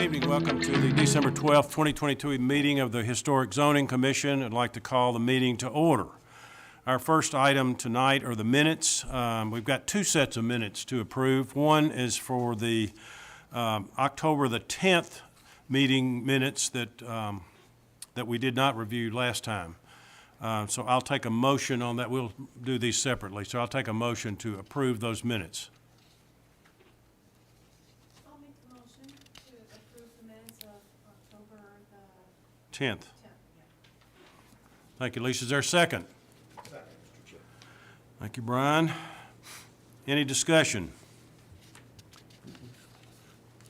evening. Welcome to the December 12th, 2022 meeting of the Historic Zoning Commission. I'd like to call the meeting to order. Our first item tonight are the minutes. We've got two sets of minutes to approve. One is for the October the 10th meeting minutes that we did not review last time. So I'll take a motion on that. We'll do these separately. So I'll take a motion to approve those minutes. I'll make the motion to approve the minutes of October the 10th. 10th. Yeah. Thank you, Lisa. Is there a second? Second, Mr. Chair. Thank you, Brian. Any discussion?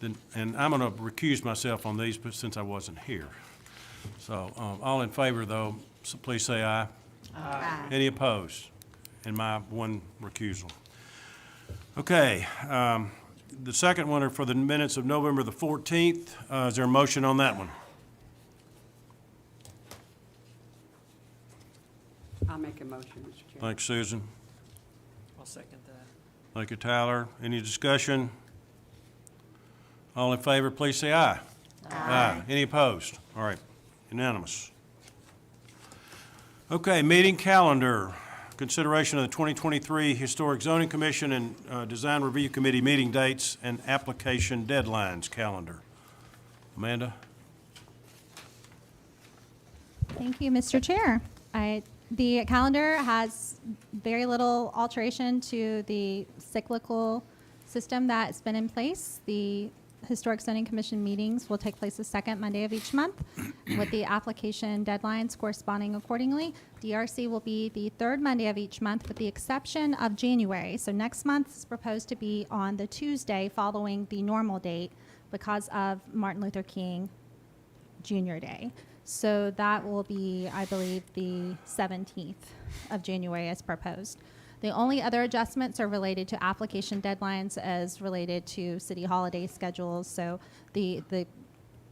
Then, and I'm going to recuse myself on these, but since I wasn't here. So all in favor, though, so please say aye. Aye. Any opposed? And my one recusal. Okay. The second one are for the minutes of November the 14th. Is there a motion on that one? I'll make a motion, Mr. Chair. Thanks, Susan. I'll second that. Thank you, Tyler. Any discussion? All in favor, please say aye. Aye. Any opposed? All right, unanimous. Okay, meeting calendar. Consideration of the 2023 Historic Zoning Commission and Design Review Committee meeting dates and application deadlines calendar. Amanda? Thank you, Mr. Chair. The calendar has very little alteration to the cyclical system that's been in place. The Historic Zoning Commission meetings will take place the second Monday of each month, with the application deadlines corresponding accordingly. DRC will be the third Monday of each month, with the exception of January. So next month is proposed to be on the Tuesday following the normal date because of Martin Luther King Jr. Day. So that will be, I believe, the 17th of January as proposed. The only other adjustments are related to application deadlines as related to city holiday schedules. So the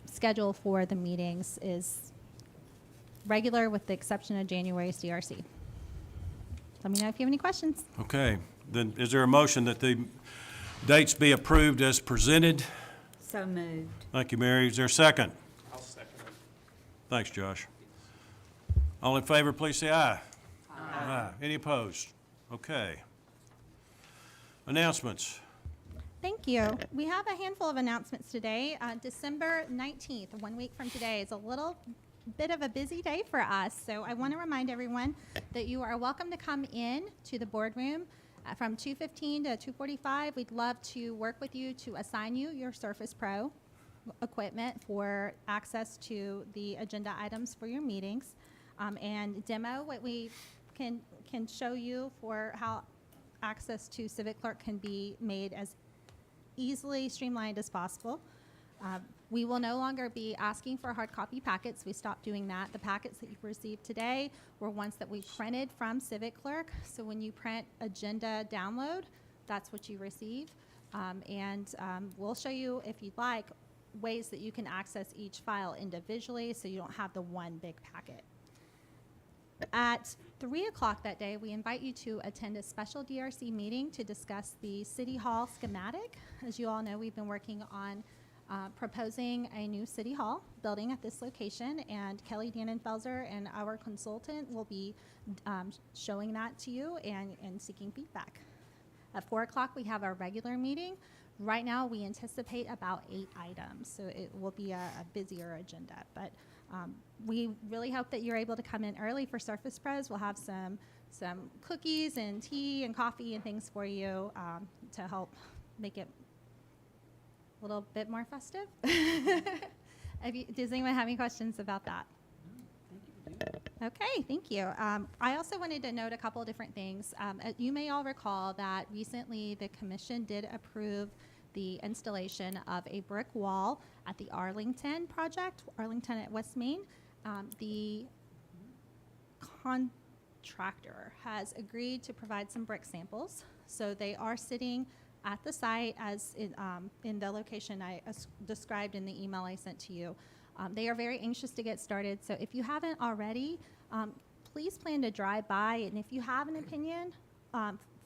schedule for the meetings is regular with the exception of January's DRC. Let me know if you have any questions. Okay, then is there a motion that the dates be approved as presented? So moved. Thank you, Mary. Is there a second? I'll second it. Thanks, Josh. All in favor, please say aye. Aye. Any opposed? Okay. Announcements. Thank you. We have a handful of announcements today. December 19th, 1 week from today, is a little bit of a busy day for us. So I want to remind everyone that you are welcome to come in to the boardroom from 2:15 to 2:45. We'd love to work with you to assign you your Surface Pro equipment for access to the agenda items for your meetings, and demo what we can show you for how access to Civic Clerk can be made as easily streamlined as possible. We will no longer be asking for hard copy packets. We stopped doing that. The packets that you've received today were ones that we printed from Civic Clerk. So when you print agenda download, that's what you receive. We'll show you, if you'd like, ways that you can access each file individually so you don't have the one big packet. At 3 o'clock that day, we invite you to attend a special DRC meeting to discuss the City Hall schematic. As you all know, we've been working on proposing a new City Hall building at this location, and Kelly Dannenfelser and our consultant will be showing that to you and seeking feedback. At 4 o'clock, we have our regular meeting. Right now, we anticipate about 8 items, so it will be a busier agenda. But we really hope that you're able to come in early for Surface Pros. We'll have some cookies and tea and coffee and things for you to help make it a little bit more festive. Does anyone have any questions about that? Okay, thank you. I also wanted to note a couple of different things. You may all recall that recently the commission did approve the installation of a brick wall at the Arlington project, Arlington at West Main. The contractor has agreed to provide some brick samples. So they are sitting at the site as in the location I described in the email I sent to you. They are very anxious to get started. So if you haven't already, please plan to drive by. And if you have an opinion,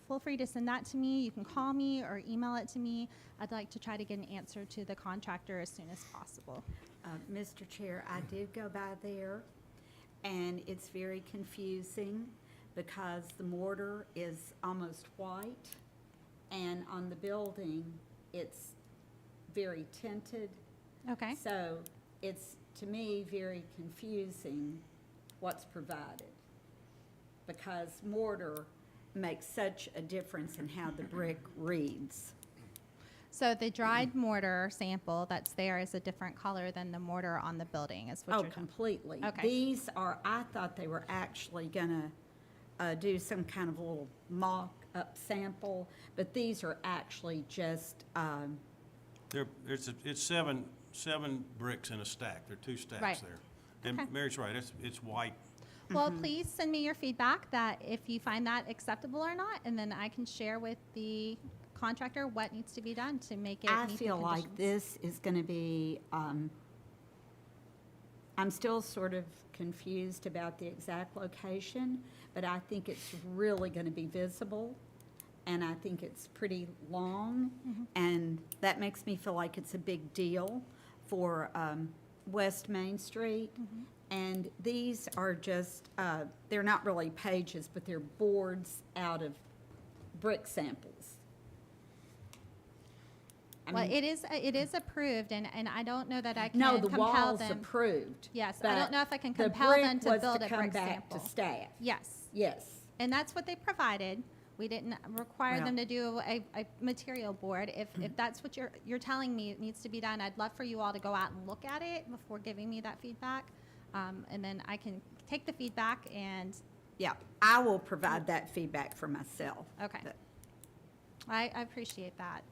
feel free to send that to me. You can call me or email it to me. I'd like to try to get an answer to the contractor as soon as possible. Mr. Chair, I did go by there, and it's very confusing because the mortar is almost white, and on the building, it's very tinted. Okay? So it's, to me, very confusing what's provided, because mortar makes such a difference in how the brick reads. So the dried mortar sample that's there is a different color than the mortar on the building, is what Oh, you're telling me? completely. Okay. These are, I thought they were actually gonna do some kind of a little mock-up sample, but these are actually just, It's seven bricks in a stack. There are two stacks Right. there. And Okay. Mary's right, it's white. Well, please send me your feedback that if you find that acceptable or not, and then I can share with the contractor what needs to be done to make it I meet the feel like conditions. this is gonna be, I'm still sort of confused about the exact location, but I think it's really gonna be visible, and I think it's pretty long, and that makes me feel like it's a big deal for West Main Street. And these are just, they're not really pages, but they're boards out of brick samples. I Well, mean, it is approved, and I don't know that I can no, the compel wall's them. approved. Yes, I but don't know if I can the compel them brick to was build a come brick back sample. to staff. Yes, Yes. and that's what they provided. We didn't require them Well- to do a material board. If that's what you're telling me it needs to be done, I'd love for you all to go out and look at it before giving me that feedback. And then I can take the feedback and, Yeah, I will provide that feedback for myself. okay. But- I appreciate that.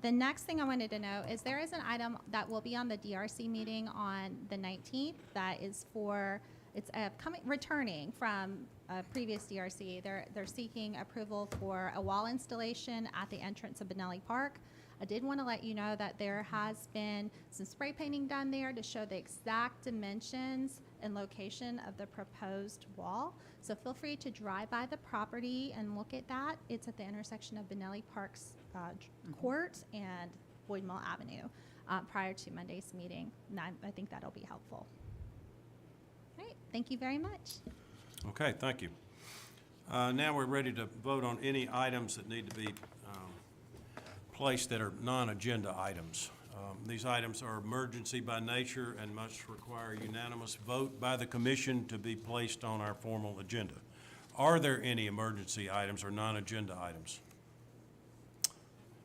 The next thing I wanted to know is there is an item that will be on the DRC meeting on the 19th that is for, it's returning from a previous DRC. They're seeking approval for a wall installation at the entrance of Benelli Park. I did want to let you know that there has been some spray painting done there to show the exact dimensions and location of the proposed wall. So feel free to drive by the property and look at that. It's at the intersection of Benelli Park's Court and Boyd Mill Avenue prior to Monday's meeting. And I think that'll be helpful. All right, thank you very much. Okay, thank you. Now we're ready to vote on any items that need to be placed that are non-agenda items. These items are emergency by nature and must require unanimous vote by the commission to be placed on our formal agenda. Are there any emergency items or non-agenda items?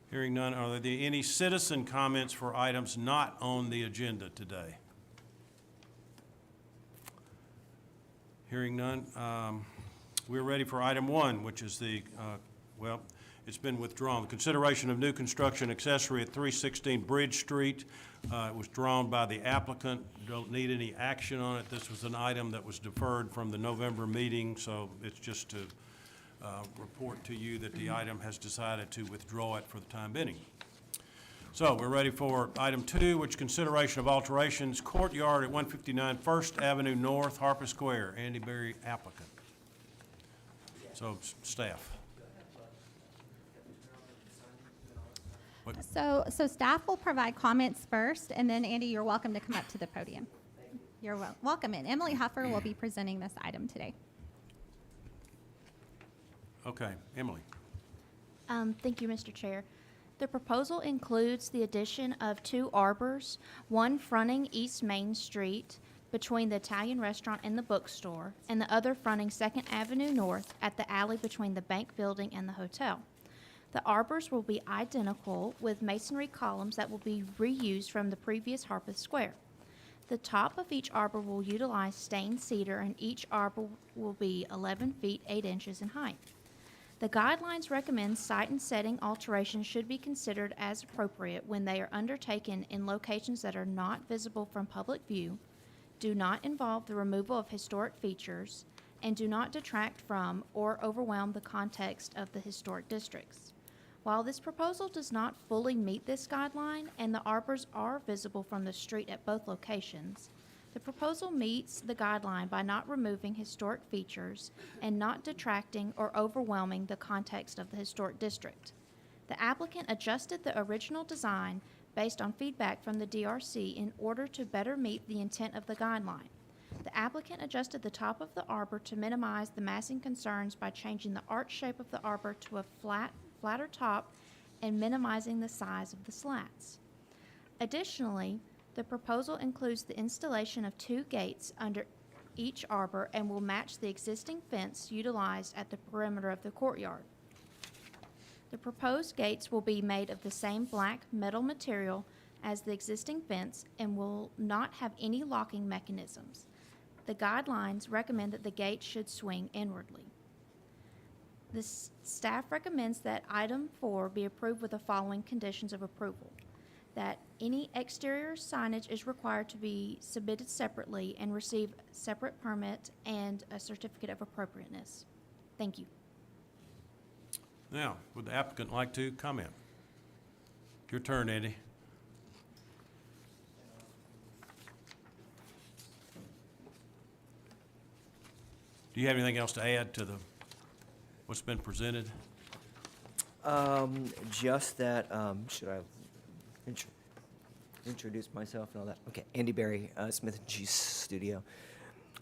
Hearing none, are there any citizen comments for items not on the agenda today? Hearing none, we're ready for item 1, which is it's been withdrawn. The consideration of new construction accessory at 316 Bridge Street. It was drawn by the applicant. Don't need any action on it. This was an item that was deferred from the November meeting, so it's just to report to you that the item has decided to withdraw it for the time being. So we're ready for item 2, which consideration of alterations courtyard at 159 First Avenue North, Harper Square. Andy Berry, applicant. So, staff. So staff will provide comments first, and then Andy, you're welcome to come up to the podium. You're welcome, and Emily Huffer will be presenting this item today. Okay, Emily. Thank you, Mr. Chair. The proposal includes the addition of 2 arbors, one fronting East Main Street between the Italian restaurant and the bookstore, and the other fronting 2nd Avenue North at the alley between the bank building and the hotel. The arbors will be identical with masonry columns that will be reused from the previous Harpeth Square. The top of each arbor will utilize stained cedar, and each arbor will be 11 feet 8 inches in height. The guidelines recommend site and setting alterations should be considered as appropriate when they are undertaken in locations that are not visible from public view, do not involve the removal of historic features, and do not detract from or overwhelm the context of the historic districts. While this proposal does not fully meet this guideline and the arbors are visible from the street at both locations, The proposal meets the guideline by not removing historic features and not detracting or overwhelming the context of the historic district. The applicant adjusted the original design based on feedback from the DRC in order to better meet the intent of the guideline. The applicant adjusted the top of the arbor to minimize the massing concerns by changing the arch shape of the arbor to a flatter top and minimizing the size of the slats. Additionally, the proposal includes the installation of 2 gates under each arbor and will match the existing fence utilized at the perimeter of the courtyard. The proposed gates will be made of the same black metal material as the existing fence and will not have any locking mechanisms. The guidelines recommend that the gate should swing inwardly. The staff recommends that item 4 be approved with the following conditions of approval: that any exterior signage is required to be submitted separately and receive separate permit and a certificate of appropriateness. Thank you. Now, would the applicant like to comment? Your turn, Andy. Do you have anything else to add to what's been presented? Just that, should I introduce myself and all that? Okay, Andy Berry, Smith & G Studio.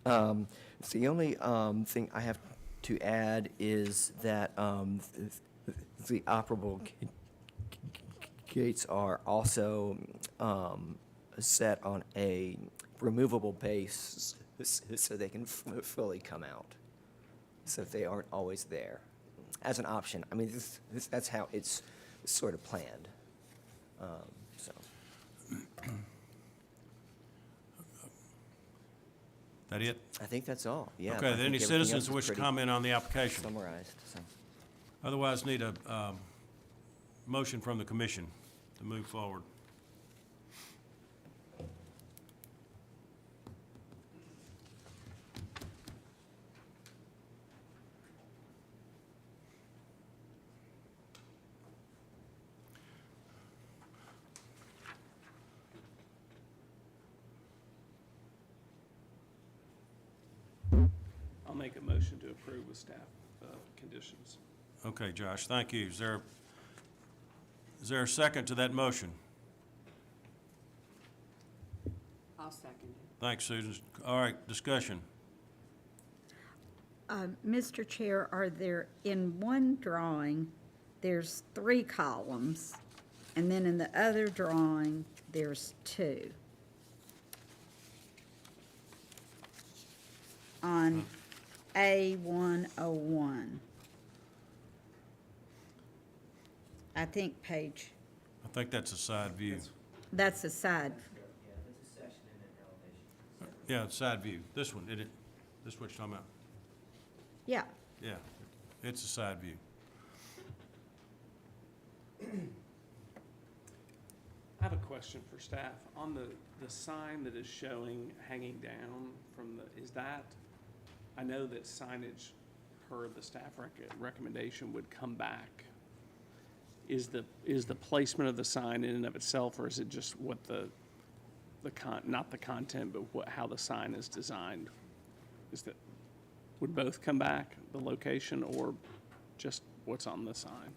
It's the only thing I have to add is that the operable gates are also set on a removable base so they can fully come out, so they aren't always there as an option. I mean, that's how it's sort of planned. So. That it? I think that's all, yeah. I Okay, then think any everything citizens else is wish to pretty comment on the application? Summarized, so. Otherwise, need a motion from the commission to move forward. I'll make a motion to approve with staff conditions. Okay, Josh, thank you. Is there a second to that motion? I'll second it. Thanks, Susan. All right, discussion. Mr. Chair, are there, in one drawing, there's 3 columns, and then in the other drawing, there's 2. On A101. I think page, I think that's a side view. that's the side. Yeah, it's side view. This one, isn't it? This is what you're talking about? Yeah, Yeah, it's a side view. I have a question for staff. On the sign that is showing hanging down from is that, I know that signage per the staff recommendation would come back. Is the placement of the sign in and of itself, or is it just what not the content, but how the sign is designed? Would both come back, the location, or just what's on the sign?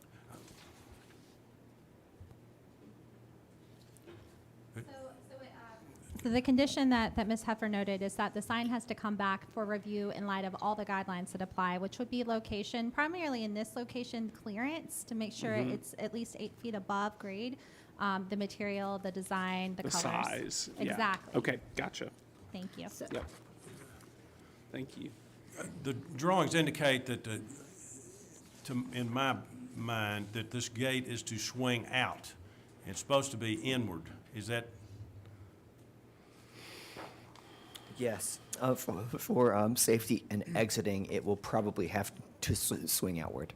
So the condition that Ms. Heffer noted is that the sign has to come back for review in light of all the guidelines that apply, which would be location, primarily in this location, clearance, to make sure it's at least 8 feet above grade, the material, the design, the The colors. size, yeah. Exactly. Okay, gotcha. Thank you. Yep. Thank you. The drawings indicate that, in my mind, that this gate is to swing out. It's supposed to be inward. Is that? Yes, for safety and exiting, it will probably have to swing outward.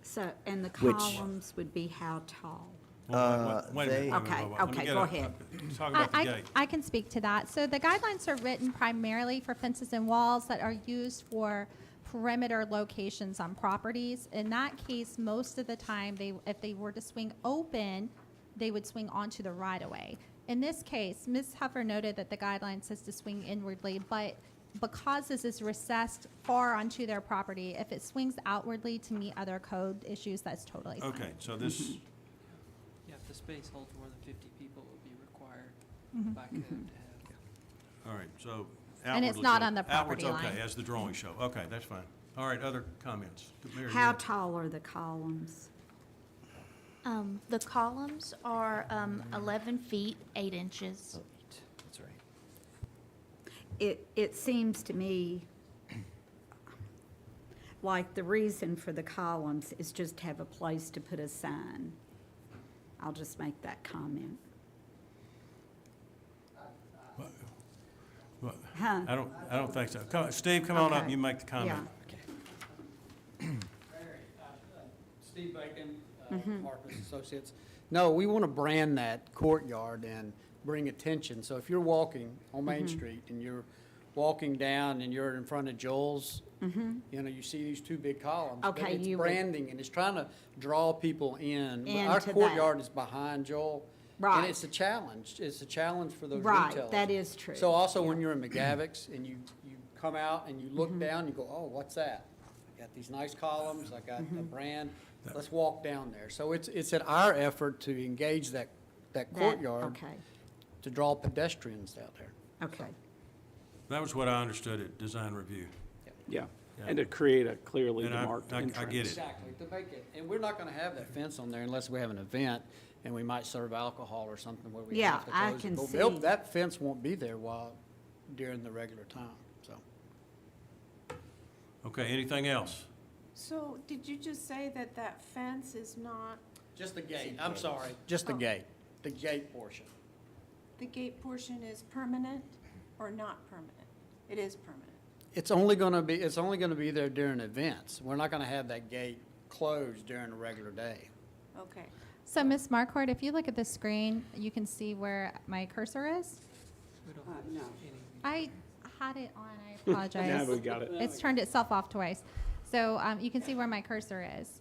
so, and the Which- columns would be how tall? Wait a minute, wait a they- minute, Okay, wait, wait. Let me okay, get go a- ahead. Talk about the I, gate. I can speak to that. So the guidelines are written primarily for fences and walls that are used for perimeter locations on properties. In that case, most of the time, if they were to swing open, they would swing onto the right-of-way. In this case, Ms. Huffer noted that the guideline says to swing inwardly, but because this is recessed far onto their property, if it swings outwardly to meet other code issues, that's totally fine. Okay, so this, Yeah, if the space holds more than 50 people, it would be required Mm-hmm. by code to have. all right, so. And it's outwardly- not on the outward's property okay, line. as the drawings show. Okay, that's fine. All right, other comments? Mary, How you- tall are the columns? The columns are 11 feet, 8 inches. Oh, that's right. It seems to me like the reason for the columns is just to have a place to put a sign. I'll just make that comment. What? Huh? I don't think so. Steve, come on up, Okay. you make the comment. Steve Bacon, Marcus Associates. No, we want to brand that courtyard and bring attention. So if you're walking on Main Street and you're walking down and you're in front of Joel's, you know, you see these two big columns. but Okay, it's you would- branding and it's trying to draw people in. But our Into that. courtyard is behind Joel. Right. And it's a challenge. It's a challenge for those Right, retailers. that is true. So also when you're in McGavick's and you come out and you look down, you go, oh, what's that? I got these nice columns, I got a brand, let's walk down there. So it's at our effort to engage that courtyard Okay, to draw pedestrians out there. okay. That was what I understood at design review. Yeah, Yeah. and to create a clearly And I- demarked I entrance. get it. Exactly, to make it, and we're not gonna have that fence on there unless we have an event and we might serve alcohol or something where we Yeah, have to I close it. can But see. that fence won't be there during the regular time, so. Okay, anything else? So did you just say that that fence is not, Just the gate, I'm sorry, just the Oh. gate portion. the gate portion is permanent or not permanent? It is permanent. It's only gonna be there during events. We're not gonna have that gate closed during a regular day. Okay. So Ms. Marquardt, if you look at the screen, you can see where my cursor is. We don't have No. any. I had it on, I apologize. Yeah, we got it. It's turned itself off twice. So you can see where my cursor is.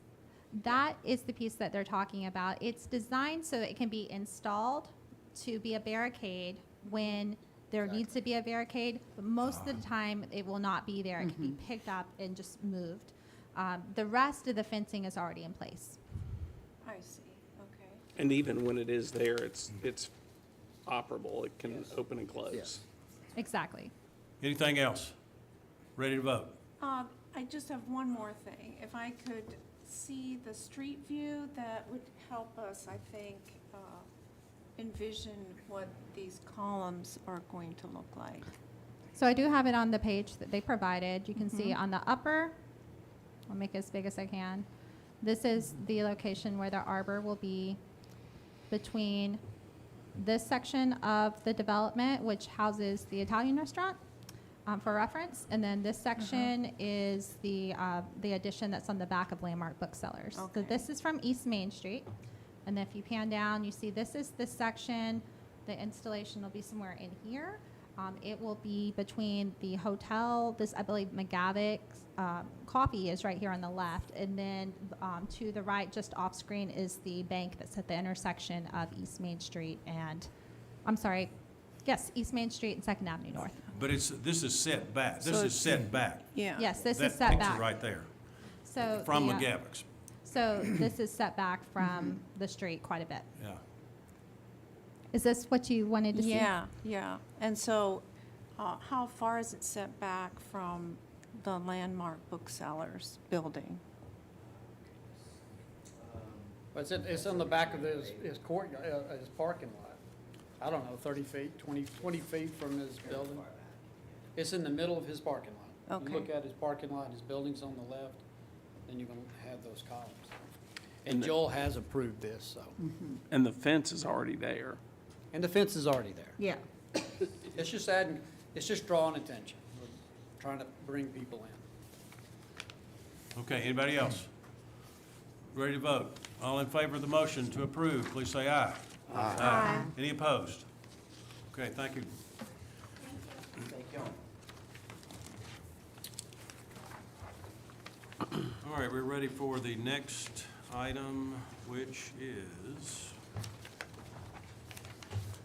That is the piece that they're talking about. It's designed so it can be installed to be a barricade when there needs to be a barricade, but most of the time it will not be there. It can be picked up and just moved. The rest of the fencing is already in place. I see, okay. And even when it is there, it's operable. It can open and close. Yes. Exactly. Anything else? Ready to vote? I just have one more thing. If I could see the street view, that would help us, I think, envision what these columns are going to look like. So I do have it on the page that they provided. You can see on the upper, I'll make it as big as I can. This is the location where the arbor will be between this section of the development, which houses the Italian restaurant, for reference. And then this section is the addition that's on the back of Landmark Booksellers. So Okay. this is from East Main Street. And if you pan down, you see this is this section. The installation will be somewhere in here. It will be between the hotel, this, I believe, McGavick's Coffee is right here on the left. And then to the right, just off screen, is the bank that's at the intersection of East Main Street and, I'm sorry, yes, East Main Street and Second Avenue North. But this is set back. This So is set back. Yeah. Yes, this is That set picture back. right there, So from the, McGavick's, So this is set back from the street quite a bit. yeah. Is this what you wanted to see? Yeah, yeah. And so, how far is it set back from the Landmark Booksellers building? But it's on the back of his courtyard, his parking lot. I don't know, 30 feet, 20 feet from his building. It's in the middle of his parking lot. Okay. You look at his parking lot, his building's on the left, then you're gonna have those columns. And And the- Joel has approved this, so, And the fence is already there. and the fence is already there. Yeah, It's just drawing attention. We're trying to bring people in. Okay, anybody else? Ready to vote? All in favor of the motion to approve, please say aye. Aye. Any opposed? Okay, thank you. Thank you. All right, we're ready for the next item, which is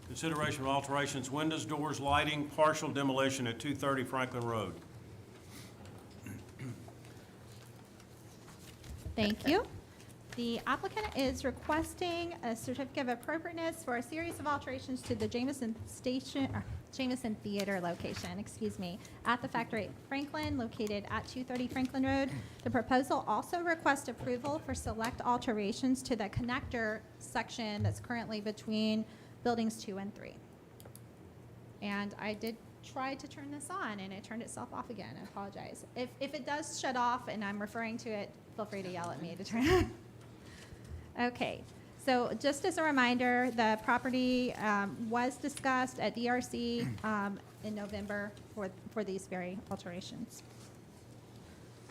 Consideration of alterations, windows, doors, lighting, partial demolition at 230 Franklin Road. Thank you. The applicant is requesting a certificate of appropriateness for a series of alterations to the Jameson Theater location, at the Factory Franklin, located at 230 Franklin Road. The proposal also requests approval for select alterations to the connector section that's currently between buildings 2 and 3. And I did try to turn this on, and it turned itself off again. I apologize. If it does shut off and I'm referring to it, feel free to yell at me to turn it on. Okay, so just as a reminder, the property was discussed at DRC in November for these very alterations.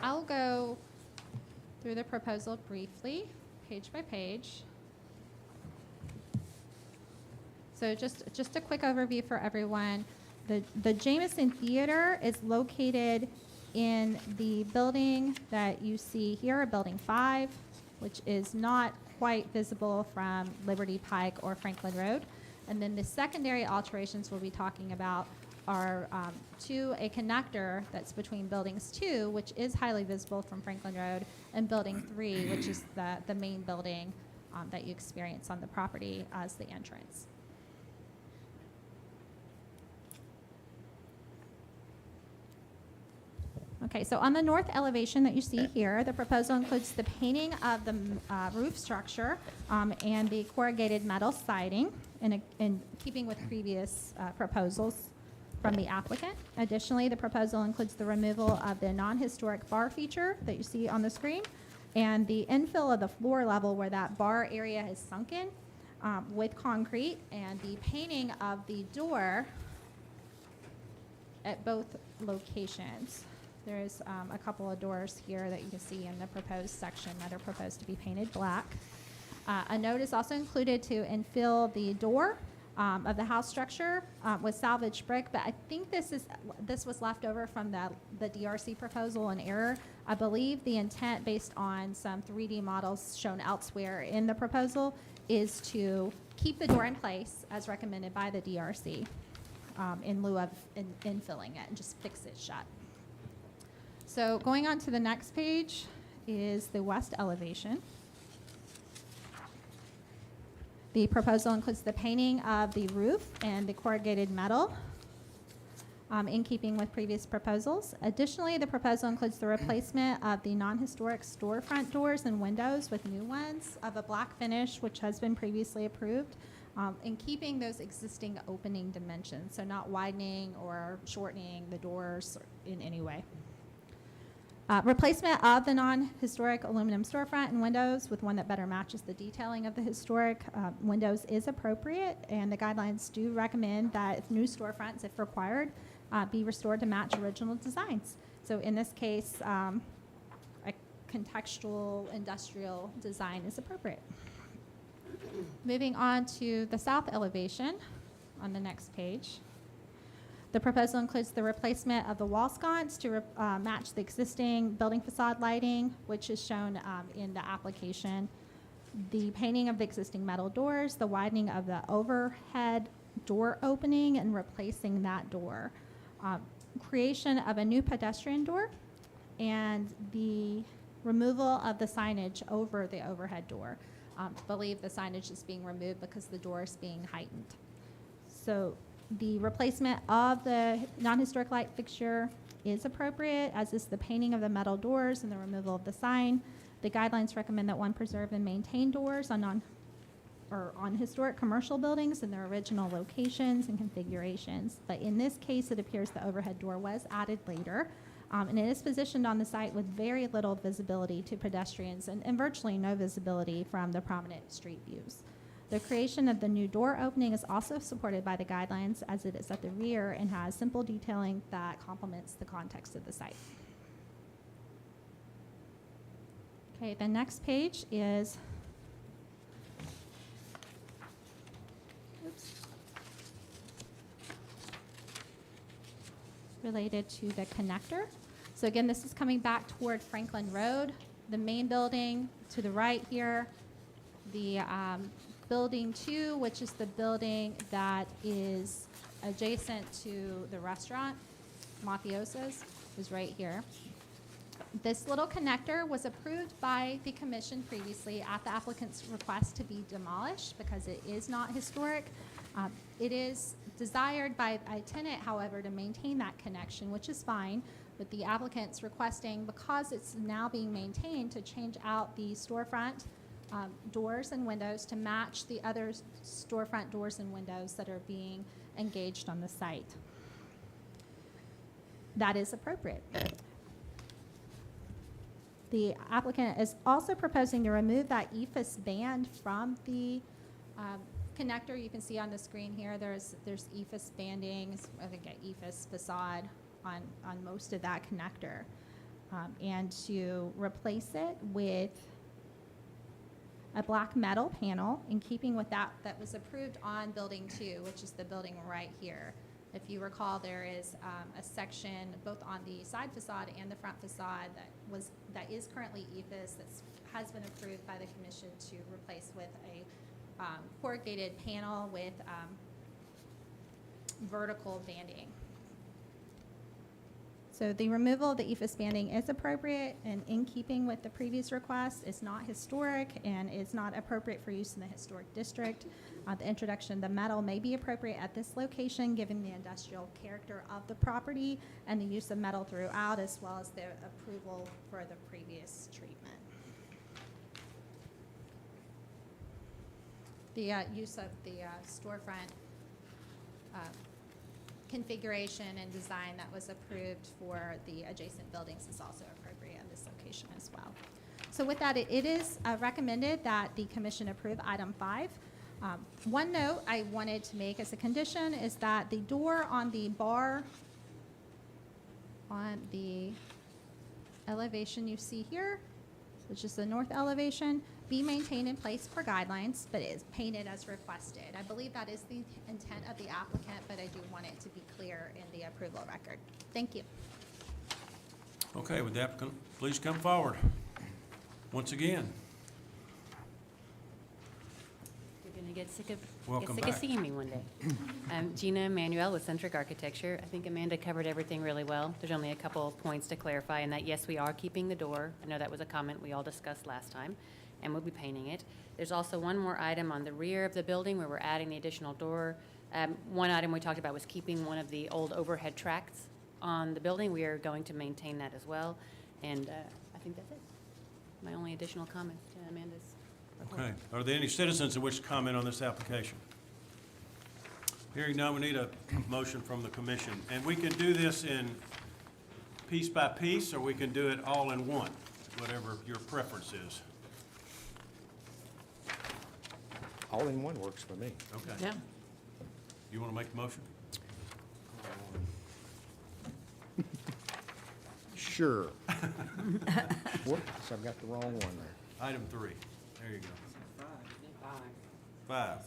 I'll go through the proposal briefly, page by page. So just a quick overview for everyone. The Jameson Theater is located in the building that you see here, Building 5, which is not quite visible from Liberty Pike or Franklin Road. And then the secondary alterations we'll be talking about are to a connector that's between Buildings 2, which is highly visible from Franklin Road, and Building 3, which is the main building that you experience on the property as the entrance. Okay, so on the north elevation that you see here, the proposal includes the painting of the roof structure and the corrugated metal siding in keeping with previous proposals from the applicant. Additionally, the proposal includes the removal of the non-historic bar feature that you see on the screen and the infill of the floor level where that bar area is sunken with concrete, and the painting of the door at both locations. There's a couple of doors here that you can see in the proposed section that are proposed to be painted black. A note is also included to infill the door of the house structure with salvaged brick, but I think this was left over from the DRC proposal in error. I believe the intent, based on some 3D models shown elsewhere in the proposal, is to keep the door in place as recommended by the DRC in lieu of infilling it and just fix it shut. So going on to the next page is the west elevation. The proposal includes the painting of the roof and the corrugated metal in keeping with previous proposals. Additionally, the proposal includes the replacement of the non-historic storefront doors and windows with new ones of a black finish, which has been previously approved, in keeping those existing opening dimensions, so not widening or shortening the doors in any way. Replacement of the non-historic aluminum storefront and windows with one that better matches the detailing of the historic windows is appropriate, and the guidelines do recommend that if new storefronts, if required, be restored to match original designs. So in this case, a contextual industrial design is appropriate. Moving on to the south elevation on the next page. The proposal includes the replacement of the wall sconce to match the existing building facade lighting, which is shown in the application. The painting of the existing metal doors, the widening of the overhead door opening and replacing that door. Creation of a new pedestrian door, and the removal of the signage over the overhead door. I believe the signage is being removed because the door is being heightened. So the replacement of the non-historic light fixture is appropriate, as is the painting of the metal doors and the removal of the sign. The guidelines recommend that one preserve and maintain doors on historic commercial buildings in their original locations and configurations. But in this case, it appears the overhead door was added later, and it is positioned on the site with very little visibility to pedestrians and virtually no visibility from the prominent street views. The creation of the new door opening is also supported by the guidelines, as it is at the rear and has simple detailing that complements the context of the site. Okay, the next page is related to the connector. So again, this is coming back toward Franklin Road, the main building to the right here, the Building 2, which is the building that is adjacent to the restaurant, Mafioso's, is right here. This little connector was approved by the commission previously at the applicant's request to be demolished because it is not historic. It is desired by a tenant, however, to maintain that connection, which is fine, but the applicant's requesting, because it's now being maintained, to change out the storefront doors and windows to match the other storefront doors and windows that are being engaged on the site. That is appropriate. The applicant is also proposing to remove that EFS band from the connector. You can see on the screen here, there's EFS banding, I think an EFS facade on most of that connector. And to replace it with a black metal panel in keeping with that was approved on Building 2, which is the building right here. If you recall, there is a section both on the side facade and the front facade that is currently EFS that has been approved by the commission to replace with a corrugated panel with vertical banding. So the removal of the EFS banding is appropriate and in keeping with the previous request. It's not historic and is not appropriate for use in the historic district. The introduction of the metal may be appropriate at this location given the industrial character of the property and the use of metal throughout, as well as the approval for the previous treatment. The use of the storefront configuration and design that was approved for the adjacent buildings is also appropriate in this location as well. So with that, it is recommended that the commission approve item 5. One note I wanted to make as a condition is that the door on the bar on the elevation you see here, which is the north elevation, be maintained in place per guidelines, but is painted as requested. I believe that is the intent of the applicant, but I do want it to be clear in the approval record. Thank you. Okay, would the applicant please come forward once again? You're going to get sick of Welcome get sick back. of seeing me one day. I'm Gina Emanuel with Centric Architecture. I think Amanda covered everything really well. There's only a couple of points to clarify, in that yes, we are keeping the door. I know that was a comment we all discussed last time, and we'll be painting it. There's also one more item on the rear of the building where we're adding the additional door. One item we talked about was keeping one of the old overhead tracks on the building. We are going to maintain that as well, and I think that's it. My only additional comment to Amanda's report. Okay, are there any citizens that wish to comment on this application? Hearing none, we need a motion from the commission. And we can do this in piece by piece, or we can do it all in one, whatever your preference is. All in one works for me. Okay. Yeah. You want to make the motion? Sure. Whoops, I've got the wrong one there. Item 3, there you go. Bye. 5.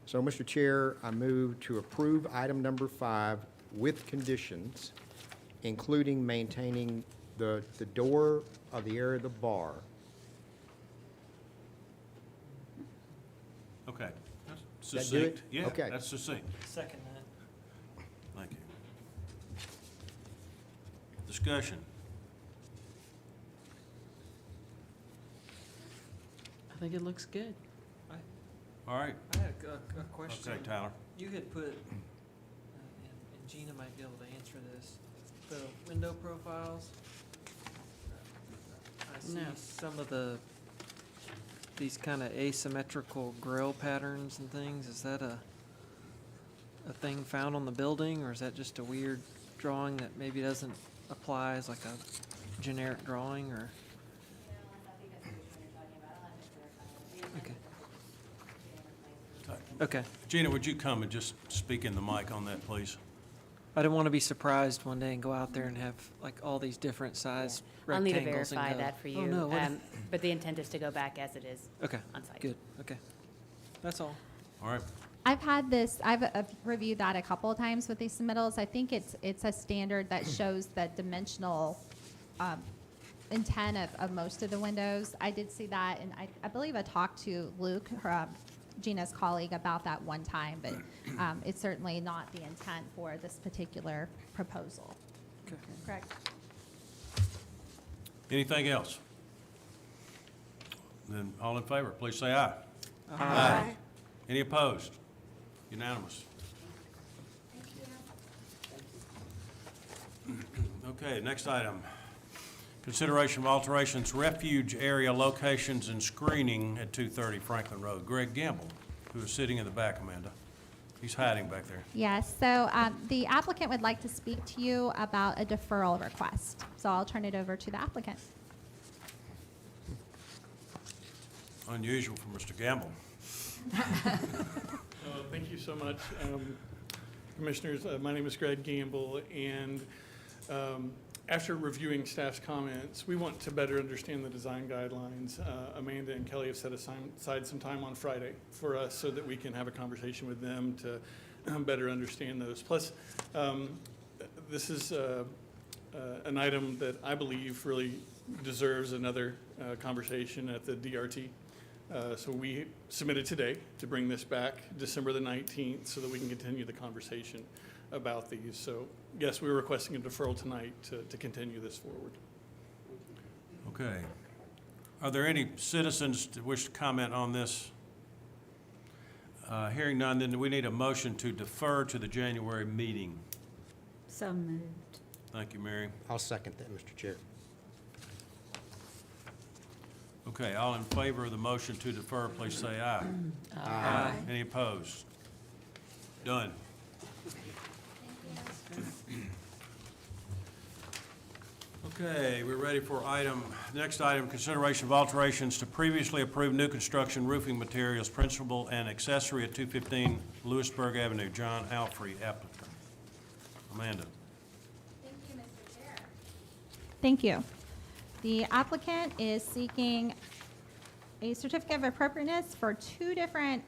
So, Mr. Chair, I move to approve item number 5 with conditions, including maintaining the door of the area of the bar. Okay. That's That do it? succinct. Yeah, Okay. that's succinct. Second that. Thank you. Discussion. I think it looks good. All right. I had a question. Okay, Tyler. You had put, and Gina might be able to answer this, the window profiles. I see No. some of these kind of asymmetrical grill patterns and things. Is that a thing found on the building, or is that just a weird drawing that maybe doesn't apply as like a generic drawing, or? Okay. Okay. Gina, would you come and just speak in the mic on that, please? I don't want to be surprised one day and go out there and have like all these different size I'll need to rectangles and verify go, that for "Oh, you. no, what-" But the intent is to go back as it is Okay, on site. good, okay. That's all. All right. I've reviewed that a couple of times with these submittals. I think it's a standard that shows the dimensional intent of most of the windows. I did see that, and I believe I talked to Luke, Gina's colleague, about that one time, but it's certainly not the intent for this particular proposal. Correct? Anything else? Then all in favor, please say aye. Aye. Any opposed? Unanimous. Okay, next item. Consideration of alterations, refuge area locations and screening at 230 Franklin Road. Greg Gamble, who is sitting in the back, Amanda. He's hiding back there. Yes, so the applicant would like to speak to you about a deferral request. So I'll turn it over to the applicant. Unusual for Mr. Gamble. Thank you so much. Commissioners, my name is Greg Gamble, and after reviewing staff's comments, we want to better understand the design guidelines. Amanda and Kelly have set aside some time on Friday for us so that we can have a conversation with them to better understand those. Plus, this is an item that I believe really deserves another conversation at the DRT. So we submitted today to bring this back December the 19th so that we can continue the conversation about these. So yes, we're requesting a deferral tonight to continue this forward. Okay. Are there any citizens that wish to comment on this? Hearing none, then we need a motion to defer to the January meeting. So moved. Thank you, Mary. I'll second that, Mr. Chair. Okay, all in favor of the motion to defer, please say aye. Aye. Any opposed? Done. Okay, we're ready for next item, consideration of alterations to previously approved new construction roofing materials, principal and accessory at 215 Lewisburg Avenue. John Alfrey, applicant. Amanda. Thank you. The applicant is seeking a certificate of appropriateness for two different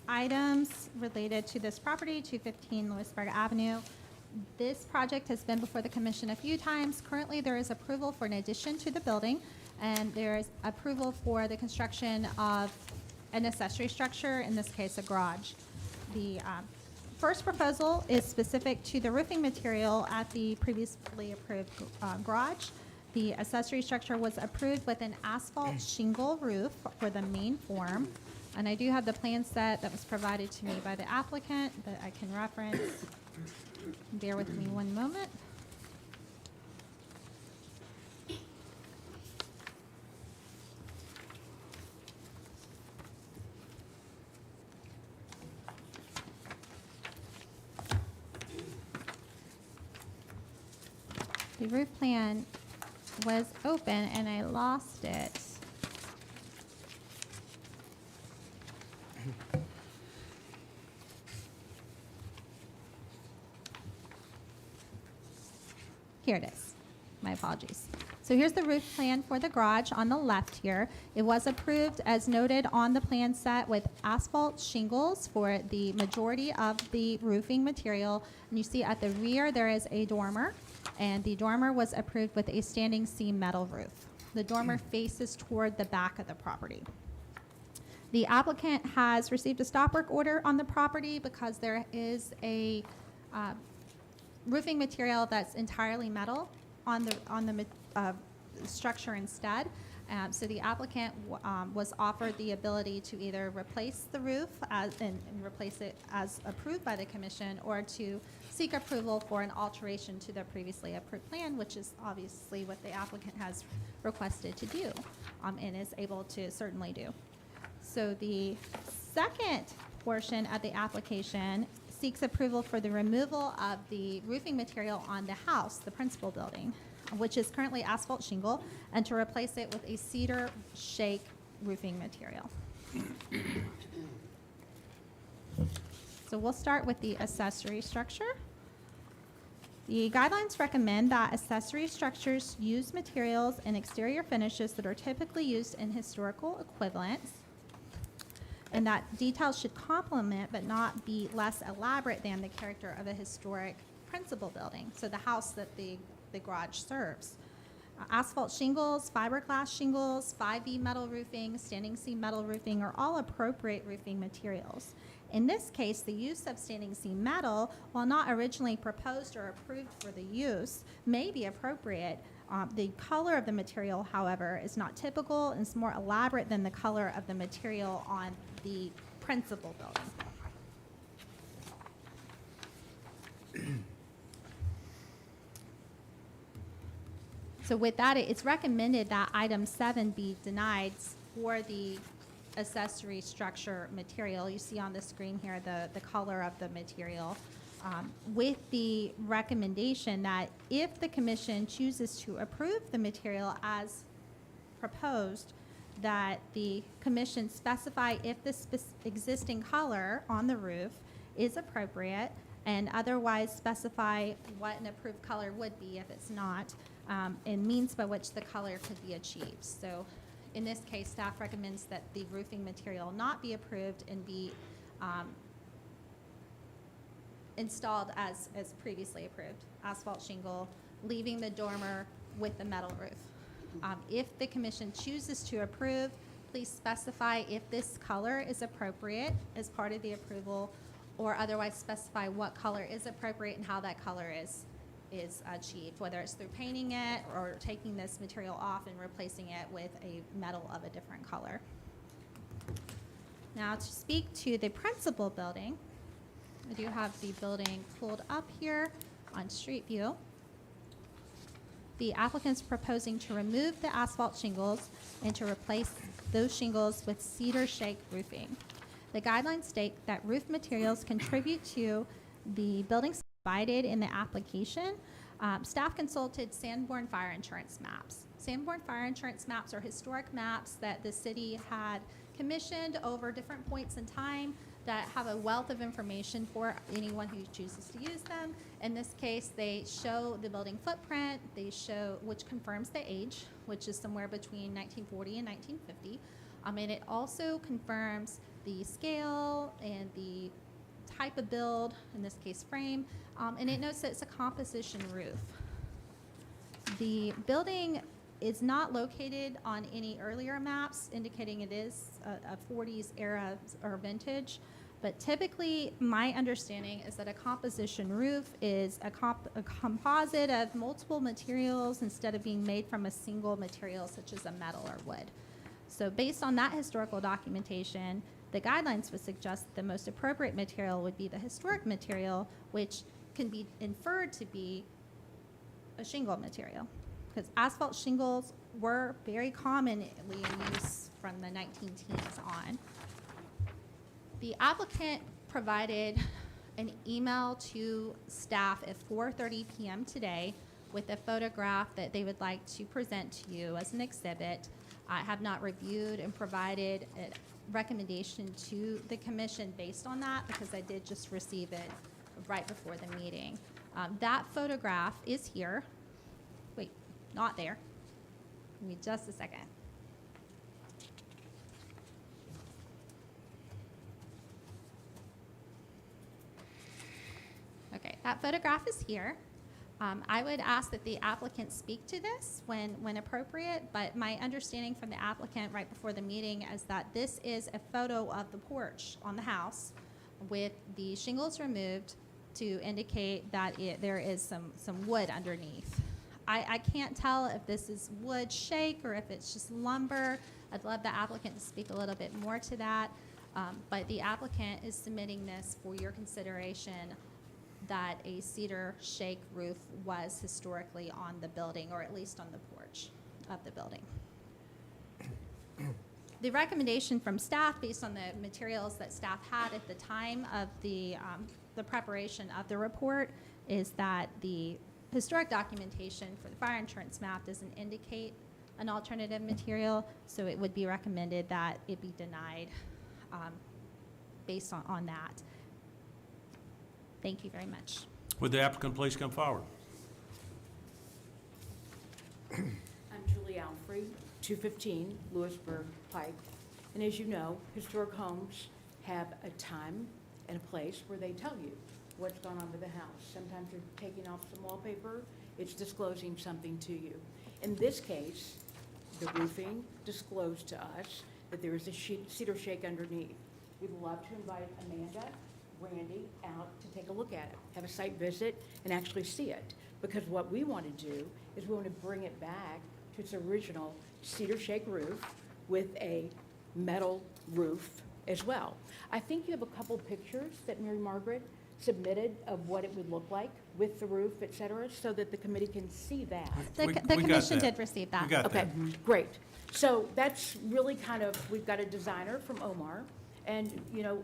items related to this property, 215 Lewisburg Avenue. This project has been before the commission a few times. Currently, there is approval for an addition to the building, and there is approval for the construction of an accessory structure, in this case, a garage. The first proposal is specific to the roofing material at the previously approved garage. The accessory structure was approved with an asphalt shingle roof for the main form. And I do have the plan set that was provided to me by the applicant that I can reference. Bear with me one moment. The roof plan was open and I lost it. Here it is. My apologies. So here's the roof plan for the garage on the left here. It was approved as noted on the plan set with asphalt shingles for the majority of the roofing material. And you see at the rear there is a dormer, and the dormer was approved with a standing seam metal roof. The dormer faces toward the back of the property. The applicant has received a stop work order on the property because there is a roofing material that's entirely metal on the structure instead. So the applicant was offered the ability to either replace the roof and replace it as approved by the commission, or to seek approval for an alteration to the previously approved plan, which is obviously what the applicant has requested to do and is able to certainly do. So the second portion of the application seeks approval for the removal of the roofing material on the house, the principal building, which is currently asphalt shingle, and to replace it with a cedar shake roofing material. So we'll start with the accessory structure. The guidelines recommend that accessory structures use materials and exterior finishes that are typically used in historical equivalents, and that details should complement but not be less elaborate than the character of a historic principal building, so the house that the garage serves. Asphalt shingles, fiberglass shingles, 5E metal roofing, standing seam metal roofing are all appropriate roofing materials. In this case, the use of standing seam metal, while not originally proposed or approved for the use, may be appropriate. The color of the material, however, is not typical and is more elaborate than the color of the material on the principal building. So with that, it's recommended that item 7 be denied for the accessory structure material. You see on the screen here the color of the material, with the recommendation that if the commission chooses to approve the material as proposed, that the commission specify if the existing color on the roof is appropriate, and otherwise specify what an approved color would be if it's not, and means by which the color could be achieved. So in this case, staff recommends that the roofing material not be approved and be installed as previously approved, asphalt shingle, leaving the dormer with the metal roof. If the commission chooses to approve, please specify if this color is appropriate as part of the approval, or otherwise specify what color is appropriate and how that color is achieved, whether it's through painting it or taking this material off and replacing it with a metal of a different color. Now, to speak to the principal building, I do have the building pulled up here on Street View. The applicant's proposing to remove the asphalt shingles and to replace those shingles with cedar shake roofing. The guidelines state that roof materials contribute to the building provided in the application. Staff consulted Sanborn Fire Insurance maps. Sanborn Fire Insurance maps are historic maps that the city had commissioned over different points in time that have a wealth of information for anyone who chooses to use them. In this case, they show the building footprint, they show, which confirms the age, which is somewhere between 1940 and 1950. And it also confirms the scale and the type of build, in this case frame, and it notes that it's a composition roof. The building is not located on any earlier maps, indicating it is a 40s era or vintage, but typically my understanding is that a composition roof is a composite of multiple materials instead of being made from a single material such as a metal or wood. So based on that historical documentation, the guidelines would suggest the most appropriate material would be the historic material, which can be inferred to be a shingle material, because asphalt shingles were very commonly in use from the 19-teens on. The applicant provided an email to staff at 4:30 p.m. today with a photograph that they would like to present to you as an exhibit. I have not reviewed and provided a recommendation to the commission based on that, because I did just receive it right before the meeting. That photograph is here. Wait, not there. Give me just a second. Okay, that photograph is here. I would ask that the applicant speak to this when appropriate, but my understanding from the applicant right before the meeting is that this is a photo of the porch on the house with the shingles removed to indicate that there is some wood underneath. I can't tell if this is wood shake or if it's just lumber. I'd love the applicant to speak a little bit more to that, but the applicant is submitting this for your consideration, that a cedar shake roof was historically on the building, or at least on the porch of the building. The recommendation from staff, based on the materials that staff had at the time of the preparation of the report, is that the historic documentation for the fire insurance map doesn't indicate an alternative material, so it would be recommended that it be denied based on that. Thank you very much. Would the applicant please come forward? I'm Julie Alfrey, 215 Lewisburg Pike. And as you know, historic homes have a time and a place where they tell you what's gone on with the house. Sometimes you're taking off some wallpaper, it's disclosing something to you. In this case, the roofing disclosed to us that there is a cedar shake underneath. We'd love to invite Amanda, Randy out to take a look at it, have a site visit, and actually see it. Because what we want to do is we want to bring it back to its original cedar shake roof with a metal roof as well. I think you have a couple pictures that Mary Margaret submitted of what it would look like with the roof, et cetera, so that the committee can see that. The We the got commission that. did receive that. We got Okay, that. great. So that's really kind of, we've got a designer from Omar, and, you know,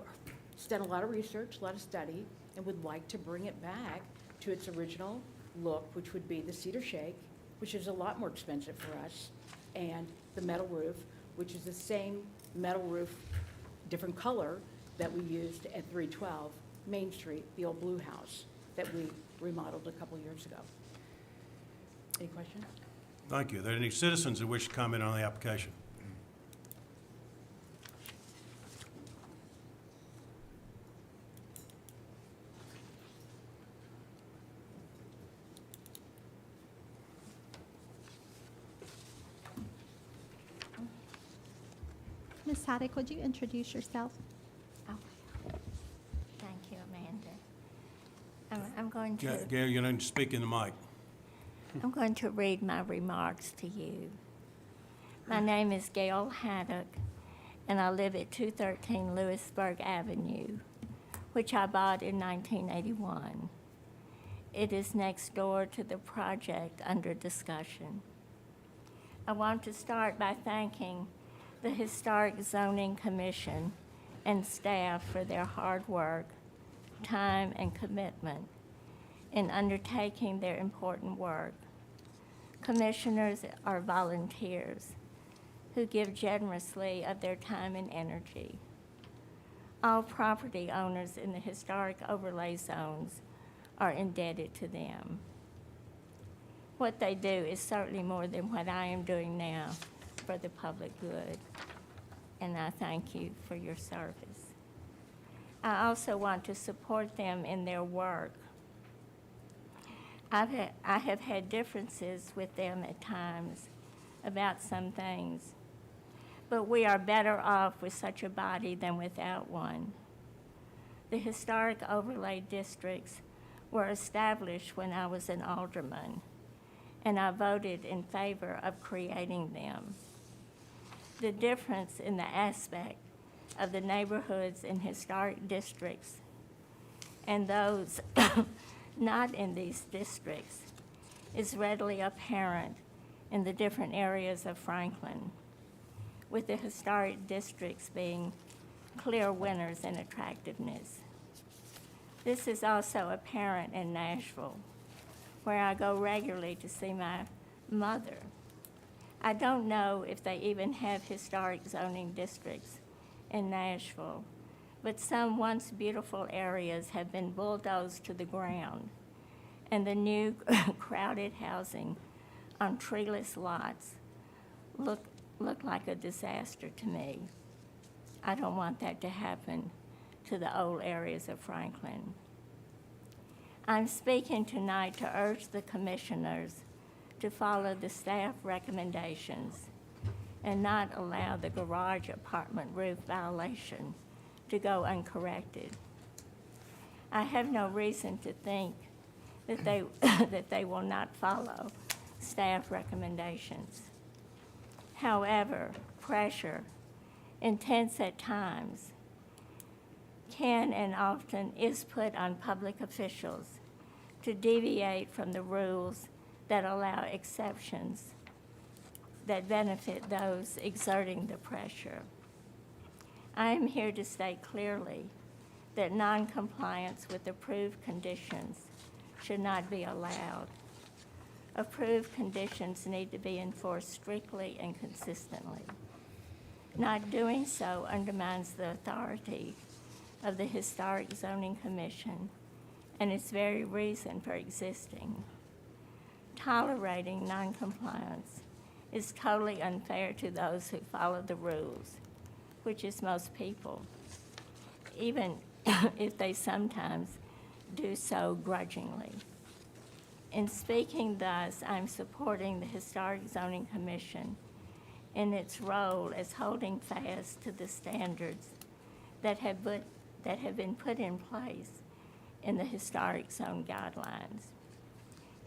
he's done a lot of research, a lot of study, and would like to bring it back to its original look, which would be the cedar shake, which is a lot more expensive for us, and the metal roof, which is the same metal roof, different color that we used at 312 Main Street, the old blue house that we remodeled a couple years ago. Any questions? Thank you. Are there any citizens who wish to comment on the application? Ms. Haddock, would you introduce yourself? Thank you, Amanda. I'm going to, Gail, you need to speak in the mic. I'm going to read my remarks to you. My name is Gail Haddock, and I live at 213 Lewisburg Avenue, which I bought in 1981. It is next door to the project under discussion. I want to start by thanking the Historic Zoning Commission and staff for their hard work, time, and commitment in undertaking their important work. Commissioners are volunteers who give generously of their time and energy. All property owners in the historic overlay zones are indebted to them. What they do is certainly more than what I am doing now for the public good, and I thank you for your service. I also want to support them in their work. I have had differences with them at times about some things, but we are better off with such a body than without one. The historic overlay districts were established when I was an alderman, and I voted in favor of creating them. The difference in the aspect of the neighborhoods in historic districts and those not in these districts is readily apparent in the different areas of Franklin, with the historic districts being clear winners in attractiveness. This is also apparent in Nashville, where I go regularly to see my mother. I don't know if they even have historic zoning districts in Nashville, but some once beautiful areas have been bulldozed to the ground, and the new crowded housing on treeless lots look like a disaster to me. I don't want that to happen to the old areas of Franklin. I'm speaking tonight to urge the commissioners to follow the staff recommendations and not allow the garage apartment roof violation to go uncorrected. I have no reason to think that they will not follow staff recommendations. However, pressure, intense at times, can and often is put on public officials to deviate from the rules that allow exceptions that benefit those exerting the pressure. I am here to state clearly that noncompliance with approved conditions should not be allowed. Approved conditions need to be enforced strictly and consistently. Not doing so undermines the authority of the Historic Zoning Commission and its very reason for existing. Tolerating noncompliance is totally unfair to those who follow the rules, which is most people, even if they sometimes do so grudgingly. In speaking thus, I'm supporting the Historic Zoning Commission in its role as holding fast to the standards that have been put in place in the historic zone guidelines.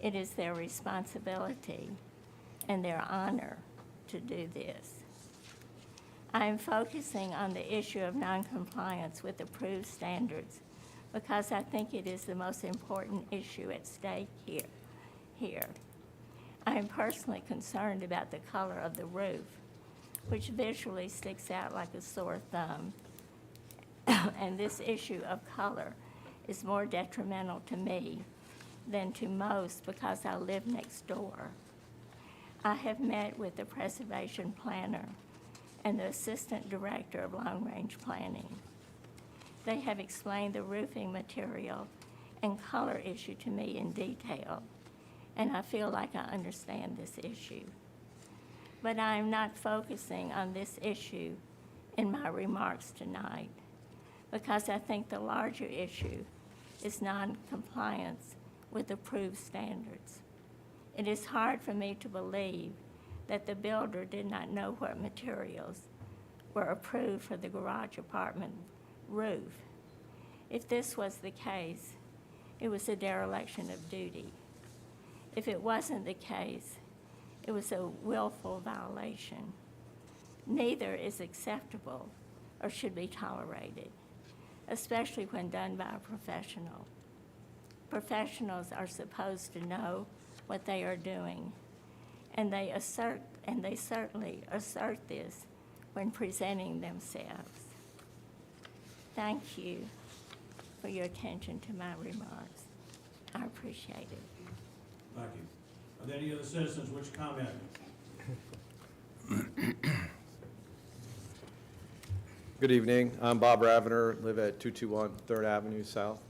It is their responsibility and their honor to do this. I am focusing on the issue of noncompliance with approved standards because I think it is the most important issue at stake here. I am personally concerned about the color of the roof, which visually sticks out like a sore thumb. And this issue of color is more detrimental to me than to most because I live next door. I have met with the preservation planner and the assistant director of long-range planning. They have explained the roofing material and color issue to me in detail, and I feel like I understand this issue. But I am not focusing on this issue in my remarks tonight because I think the larger issue is non-compliance with approved standards. It is hard for me to believe that the builder did not know what materials were approved for the garage apartment roof. If this was the case, it was a dereliction of duty. If it wasn't the case, it was a willful violation. Neither is acceptable or should be tolerated, especially when done by a professional. Professionals are supposed to know what they are doing, and they certainly assert this when presenting themselves. Thank you for your attention to my remarks. I appreciate it. Thank you. Are there any other citizens which comment? Good evening. I'm Bob Ravener, live at 221 3rd Avenue South.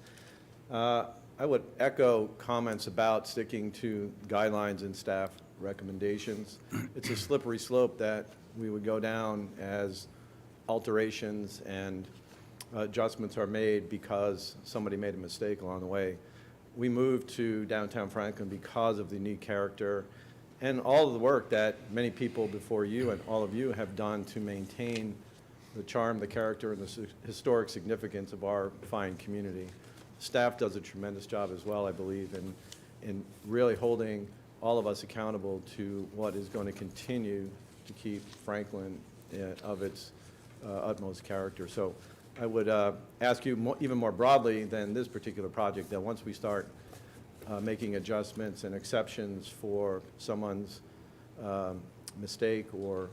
I would echo comments about sticking to guidelines and staff recommendations. It's a slippery slope that we would go down as alterations and adjustments are made because somebody made a mistake along the way. We moved to downtown Franklin because of the unique character and all of the work that many people before you and all of you have done to maintain the charm, the character, and the historic significance of our fine community. Staff does a tremendous job as well, I believe, in really holding all of us accountable to what is going to continue to keep Franklin of its utmost character. So I would ask you even more broadly than this particular project that once we start making adjustments and exceptions for someone's mistake or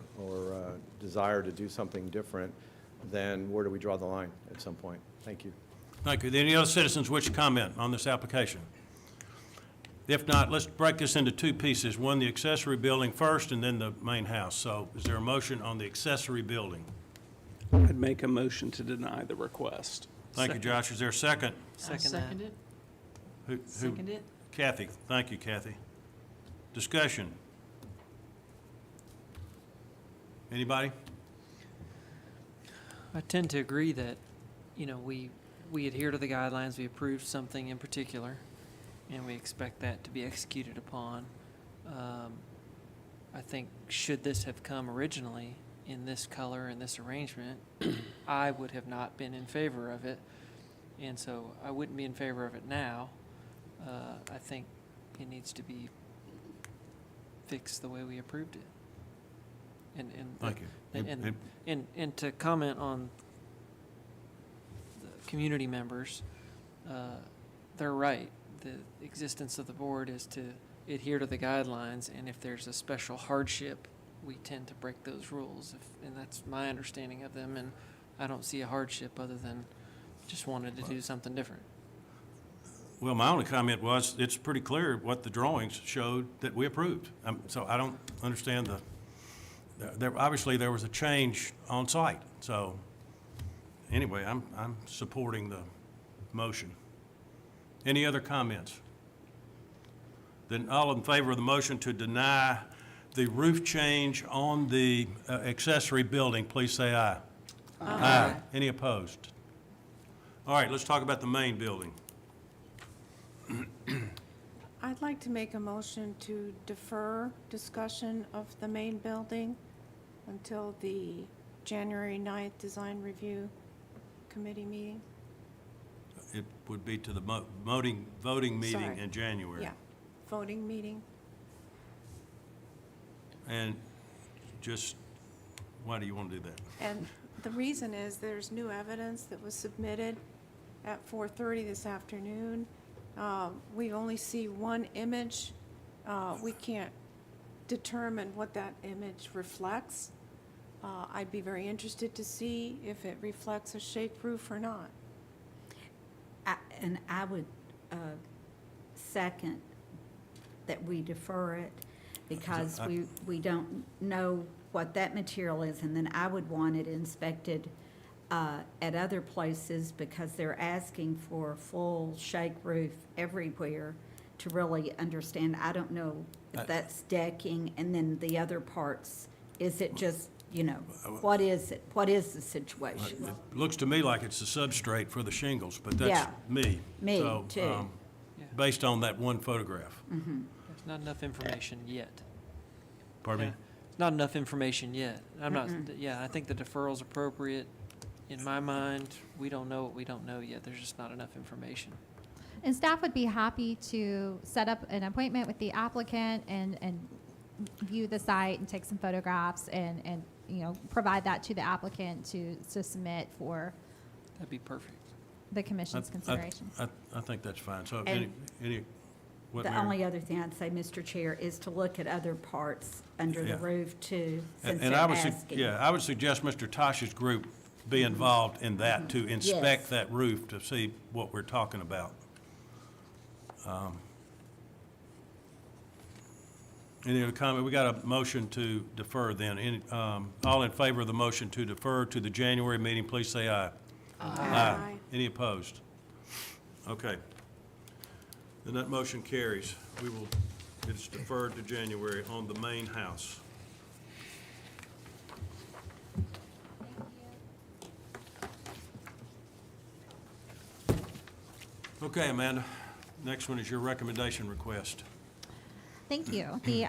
desire to do something different, then where do we draw the line at some point? Thank you. Thank you. Are there any other citizens which comment on this application? If not, let's break this into two pieces. One, the accessory building first, and then the main house. So is there a motion on the accessory building? I'd make a motion to deny the request. Thank you, Josh. Is there a second? Second that. Who- Second it. Kathy. Thank you, Kathy. Discussion. Anybody? I tend to agree that, you know, we adhere to the guidelines, we approve something in particular, and we expect that to be executed upon. I think should this have come originally in this color and this arrangement, I would have not been in favor of it, and so I wouldn't be in favor of it now. I think it needs to be fixed the way we approved it. And Thank you. and to comment on the community members, they're right. The existence of the board is to adhere to the guidelines, and if there's a special hardship, we tend to break those rules, and that's my understanding of them, and I don't see a hardship other than just wanted to do something different. Well, my only comment was, it's pretty clear what the drawings showed that we approved. So I don't understand obviously there was a change on site. So anyway, I'm supporting the motion. Any other comments? Then all in favor of the motion to deny the roof change on the accessory building, please say aye. Aye. Any opposed? All right, let's talk about the main building. I'd like to make a motion to defer discussion of the main building until the January 9th Design Review Committee meeting. It would be to the voting meeting Sorry. in January. Yeah, voting meeting. And just, why do you want to do that? And the reason is there's new evidence that was submitted at 4:30 this afternoon. We only see one image. We can't determine what that image reflects. I'd be very interested to see if it reflects a shake roof or not. And I would second that we defer it because we don't know what that material is. And then I would want it inspected at other places because they're asking for full shake roof everywhere to really understand. I don't know if that's decking and then the other parts. Is it just, what is it? What is the situation? It looks to me like it's the substrate for the shingles, but that's Yeah. me. Me, So, too. Yeah. Based on that one photograph. There's not enough information yet. Pardon me? Yeah. There's not enough information yet. I'm not, yeah, I think the deferral's appropriate. In my mind, we don't know what we don't know yet. There's just not enough information. And staff would be happy to set up an appointment with the applicant and view the site and take some photographs and provide that to the applicant to submit for That'd be perfect. the commission's consideration. I think that's fine. So And what, The Mary? only other thing I'd say, Mr. Chair, is to look at other parts under the Yeah. roof too, since And they're I would, asking. I would suggest Mr. Tosh's group be involved in that, to inspect Yes. that roof to see what we're talking about. Any other comment? We got a motion to defer then. All in favor of the motion to defer to the January meeting, please say aye. Aye. Any opposed? Okay. Then that motion carries. It's deferred to January on the main house. Okay, Amanda, next one is your recommendation request. Thank you. The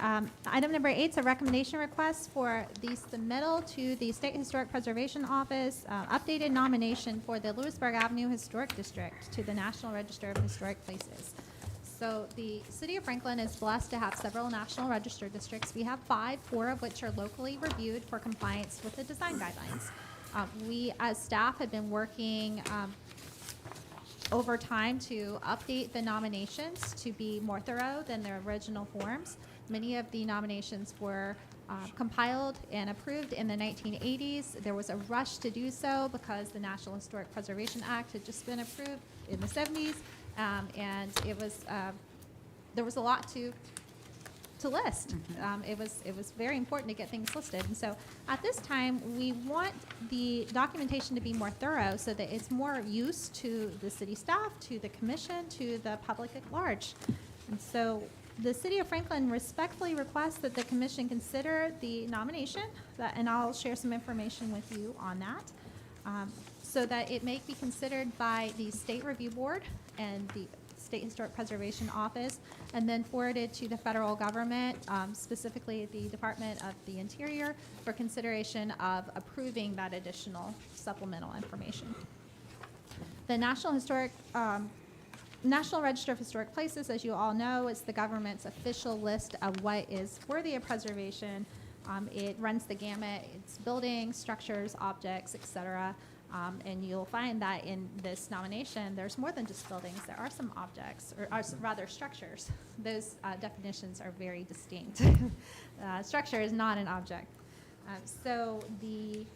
item number 8 is a recommendation request for the submittal to the State Historic Preservation Office, updated nomination for the Lewisburg Avenue Historic District to the National Register of Historic Places. So the City of Franklin is blessed to have several National Register districts. We have 5, 4 of which are locally reviewed for compliance with the design guidelines. We, as staff, have been working over time to update the nominations to be more thorough than their original forms. Many of the nominations were compiled and approved in the 1980s. There was a rush to do so because the National Historic Preservation Act had just been approved in the 70s, and it was there was a lot to list. It was very important to get things listed. And so at this time, we want the documentation to be more thorough so that it's more use to the city staff, to the commission, to the public at large. And so the City of Franklin respectfully requests that the commission consider the nomination, and I'll share some information with you on that, so that it may be considered by the State Review Board and the State Historic Preservation Office, and then forwarded to the federal government, specifically the Department of the Interior, for consideration of approving that additional supplemental information. The National Register of Historic Places, as you all know, is the government's official list of what is worthy of preservation. It runs the gamut. It's buildings, structures, objects, etc. And you'll find that in this nomination, there's more than just buildings. There are some objects, or rather structures. Those definitions are very distinct. Structure is not an object. So the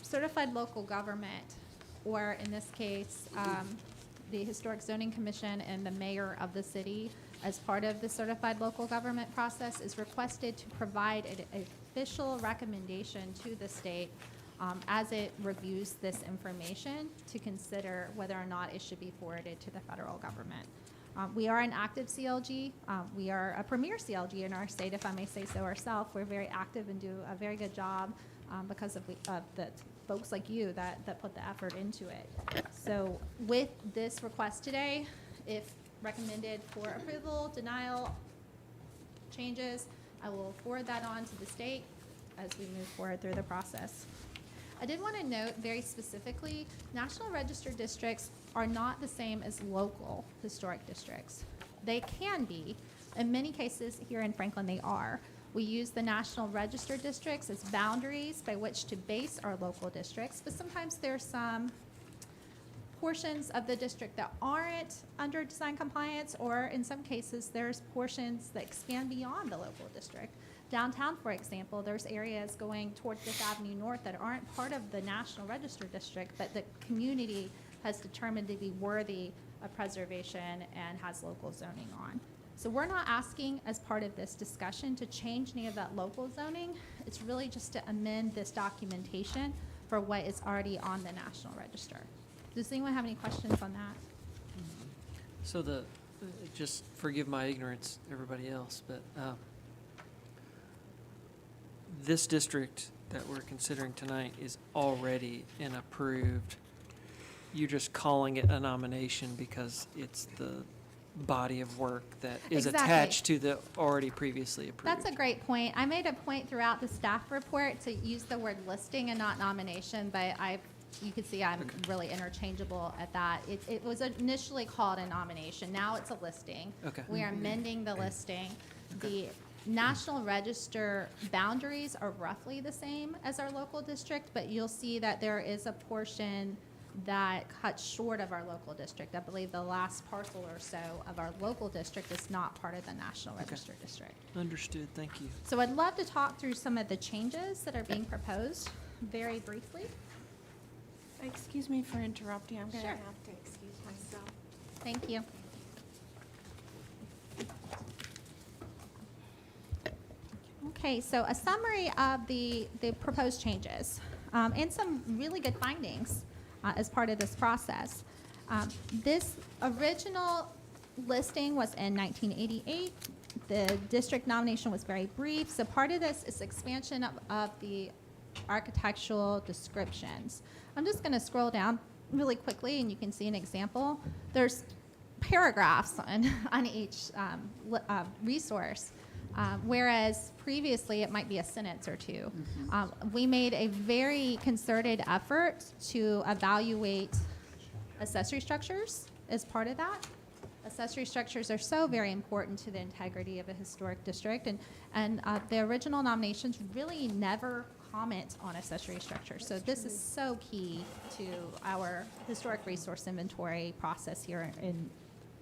certified local government, or in this case, the Historic Zoning Commission and the mayor of the city, as part of the certified local government process, is requested to provide an official recommendation to the state as it reviews this information to consider whether or not it should be forwarded to the federal government. We are an active CLG. We are a premier CLG in our state, if I may say so ourselves. We're very active and do a very good job because of the folks like you that put the effort into it. So with this request today, if recommended for approval, denial, changes, I will forward that on to the state as we move forward through the process. I did want to note very specifically, National Register districts are not the same as local historic districts. They can be. In many cases here in Franklin, they are. We use the National Register districts as boundaries by which to base our local districts, but sometimes there's some portions of the district that aren't under design compliance, or in some cases, there's portions that expand beyond the local district. Downtown, for example, there's areas going toward Fifth Avenue North that aren't part of the National Register district, but the community has determined to be worthy of preservation and has local zoning on. So we're not asking as part of this discussion to change any of that local zoning. It's really just to amend this documentation for what is already on the National Register. Does anyone have any questions on that? So just forgive my ignorance, everybody else, but this district that we're considering tonight is already an approved, you're just calling it a nomination because it's the body of work that is Exactly. attached to the already previously approved. That's a great point. I made a point throughout the staff report to use the word listing and not nomination, but you can see I'm really interchangeable at that. It was initially called a nomination. Now it's a listing. Okay. We are amending the listing. The National Register boundaries are roughly the same as our local district, but you'll see that there is a portion that cuts short of our local district. I believe the last parcel or so of our local district is not part of the National Register district. Understood, thank you. So I'd love to talk through some of the changes that are being proposed very briefly. Excuse me for interrupting. I'm going to Sure. have to excuse myself. Thank you. Okay, so a summary of the proposed changes and some really good findings as part of this process. This original listing was in 1988. The district nomination was very brief. So part of this is expansion of the architectural descriptions. I'm just going to scroll down really quickly and you can see an example. There's paragraphs on each resource. Whereas previously it might be a sentence or two. We made a very concerted effort to evaluate accessory structures as part of that. Accessory structures are so very important to the integrity of a historic district, and the original nominations really never comment on accessory structures. So this is so key to our historic resource inventory process here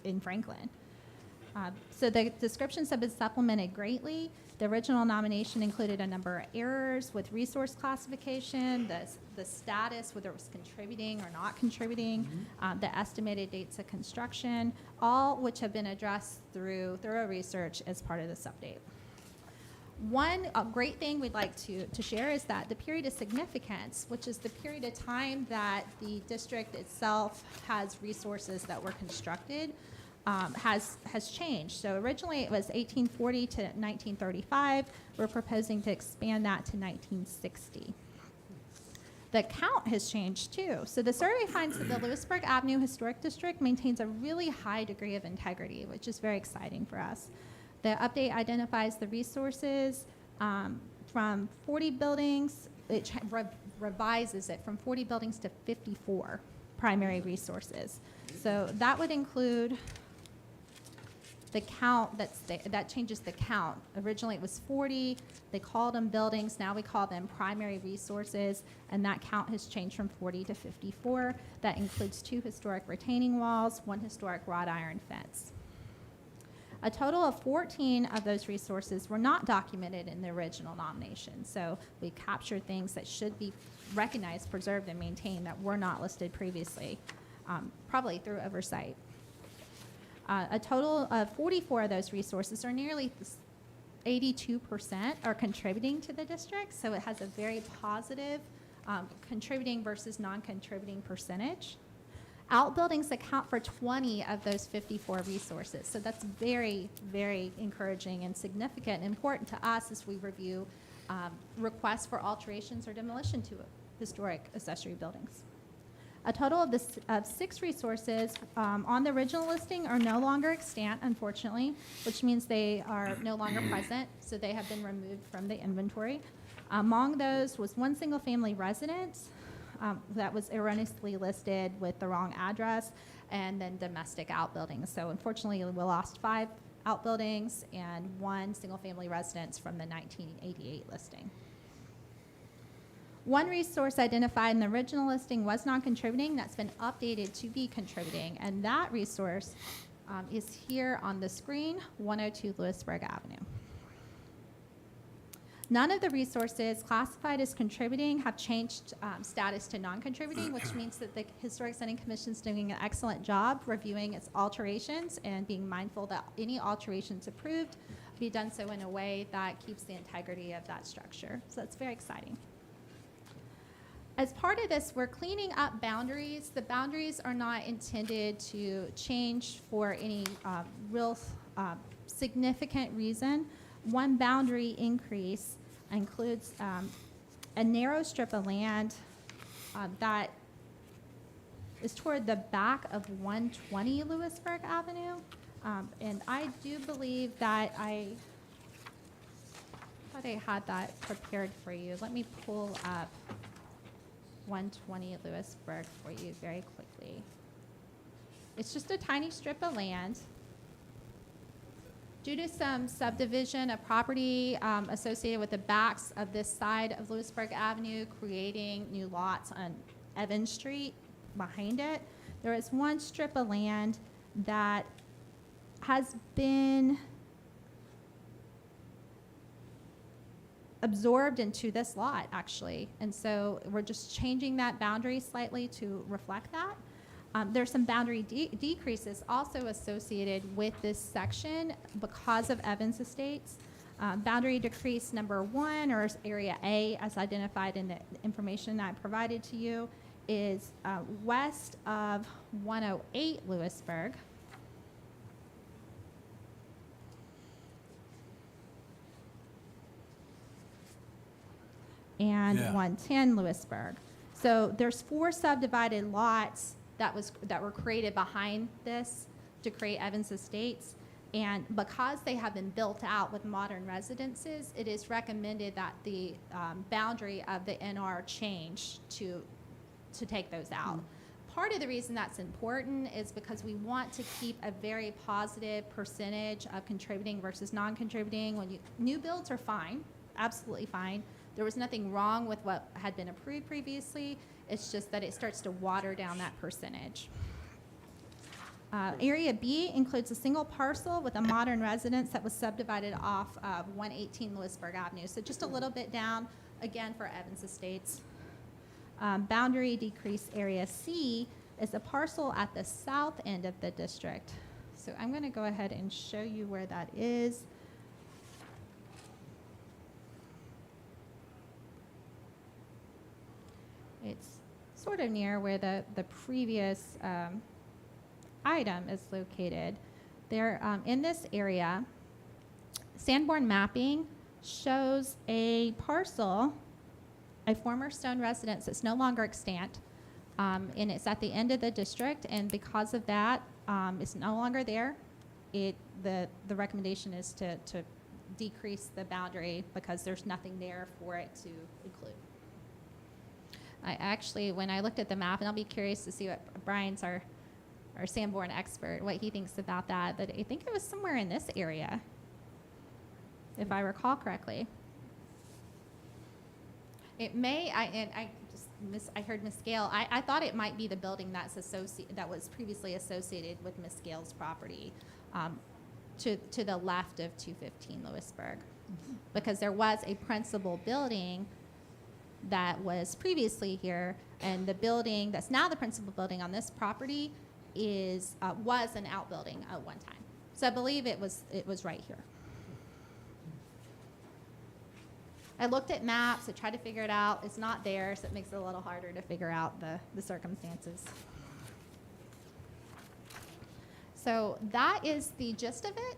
in Franklin. So the descriptions have been supplemented greatly. The original nomination included a number of errors with resource classification, the status, whether it was contributing or not contributing, the estimated dates of construction, all which have been addressed through thorough research as part of this update. One great thing we'd like to share is that the period of significance, which is the period of time that the district itself has resources that were constructed, has changed. So originally it was 1840 to 1935. We're proposing to expand that to 1960. The count has changed too. So the survey finds that the Lewisburg Avenue Historic District maintains a really high degree of integrity, which is very exciting for us. The update identifies the resources from 40 buildings. It revises it from 40 buildings to 54 primary resources. So that would include the count, that changes the count. Originally it was 40, they called them buildings, now we call them primary resources, and that count has changed from 40 to 54. That includes 2 historic retaining walls, 1 historic wrought iron fence. A total of 14 of those resources were not documented in the original nomination, so we captured things that should be recognized, preserved, and maintained that were not listed previously, probably through oversight. A total of 44 of those resources, or nearly 82%, are contributing to the district, so it has a very positive contributing versus non-contributing percentage. Outbuildings account for 20 of those 54 resources. So that's very, very encouraging and significant and important to us as we review requests for alterations or demolition to historic accessory buildings. A total of 6 resources on the original listing are no longer extant, unfortunately, which means they are no longer present, so they have been removed from the inventory. Among those was 1 single-family residence that was erroneously listed with the wrong address, and then domestic outbuildings. So unfortunately, we lost 5 outbuildings and 1 single-family residence from the 1988 listing. 1 resource identified in the original listing was non-contributing. That's been updated to be contributing, and that resource is here on the screen, 102 Lewisburg Avenue. None of the resources classified as contributing have changed status to non-contributing, which means that the Historic Zoning Commission is doing an excellent job reviewing its alterations and being mindful that any alterations approved be done so in a way that keeps the integrity of that structure. So that's very exciting. As part of this, we're cleaning up boundaries. The boundaries are not intended to change for any real significant reason. 1 boundary increase includes a narrow strip of land that is toward the back of 120 Lewisburg Avenue. And I do believe that I thought I had that prepared for you. Let me pull up 120 Lewisburg for you very quickly. It's just a tiny strip of land. Due to some subdivision of property associated with the backs of this side of Lewisburg Avenue, creating new lots on Evans Street behind it, there is 1 strip of land that has been absorbed into this lot, actually. And so we're just changing that boundary slightly to reflect that. There's some boundary decreases also associated with this section because of Evans Estates. Boundary decrease number 1, or area A, as identified in the information I provided to you, is west of 108 Lewisburg. And Yeah. 110 Lewisburg. So there's 4 subdivided lots that were created behind this to create Evans Estates. And because they have been built out with modern residences, it is recommended that the boundary of the NR change to take those out. Part of the reason that's important is because we want to keep a very positive percentage of contributing versus non-contributing. New builds are fine, absolutely fine. There was nothing wrong with what had been approved previously. It's just that it starts to water down that percentage. Area B includes a single parcel with a modern residence that was subdivided off of 118 Lewisburg Avenue. So just a little bit down, again, for Evans Estates. Boundary decrease area C is a parcel at the south end of the district. So I'm going to go ahead and show you where that is. It's sort of near where the previous item is located. There, in this area, Sanborn Mapping shows a parcel, a former Stone residence that's no longer extant, and it's at the end of the district, and because of that, it's no longer there. The recommendation is to decrease the boundary because there's nothing there for it to include. I actually, when I looked at the map, and I'll be curious to see what Brian's our Sanborn expert, what he thinks about that, but I think it was somewhere in this area, if I recall correctly. It may, I heard Miss Gale, I thought it might be the building that was previously associated with Miss Gale's property, to the left of 215 Lewisburg, because there was a principal building that was previously here, and the building that's now the principal building on this property was an outbuilding at one time. So I believe it was right here. I looked at maps, I tried to figure it out. It's not there, so it makes it a little harder to figure out the circumstances. So that is the gist of it.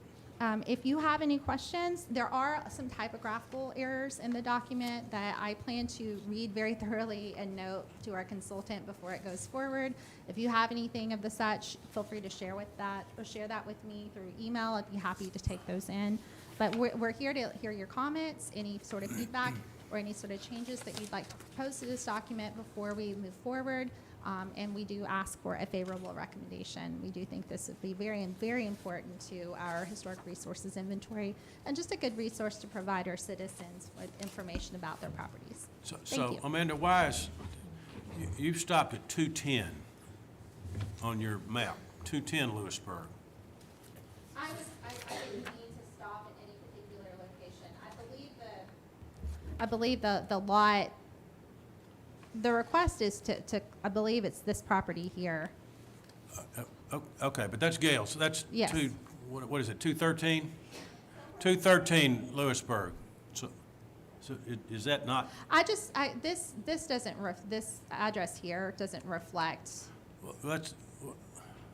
If you have any questions, there are some typographical errors in the document that I plan to read very thoroughly and note to our consultant before it goes forward. If you have anything of the such, feel free to share that with me through email. I'd be happy to take those in. But we're here to hear your comments, any sort of feedback, or any sort of changes that you'd like to propose to this document before we move forward. And we do ask for a favorable recommendation. We do think this would be very, very important to our historic resources inventory and just a good resource to provide our citizens with information about their properties. Thank So you. Amanda, why is, you stopped at 210 on your map, 210 Lewisburg. I didn't mean to stop at any particular location. I believe the lot, the request is to, I believe it's this property here. Okay, but that's Gale, so that's Yes. what is it, 213? 213 Lewisburg. So is that not, This doesn't, this address here doesn't reflect, well, that's,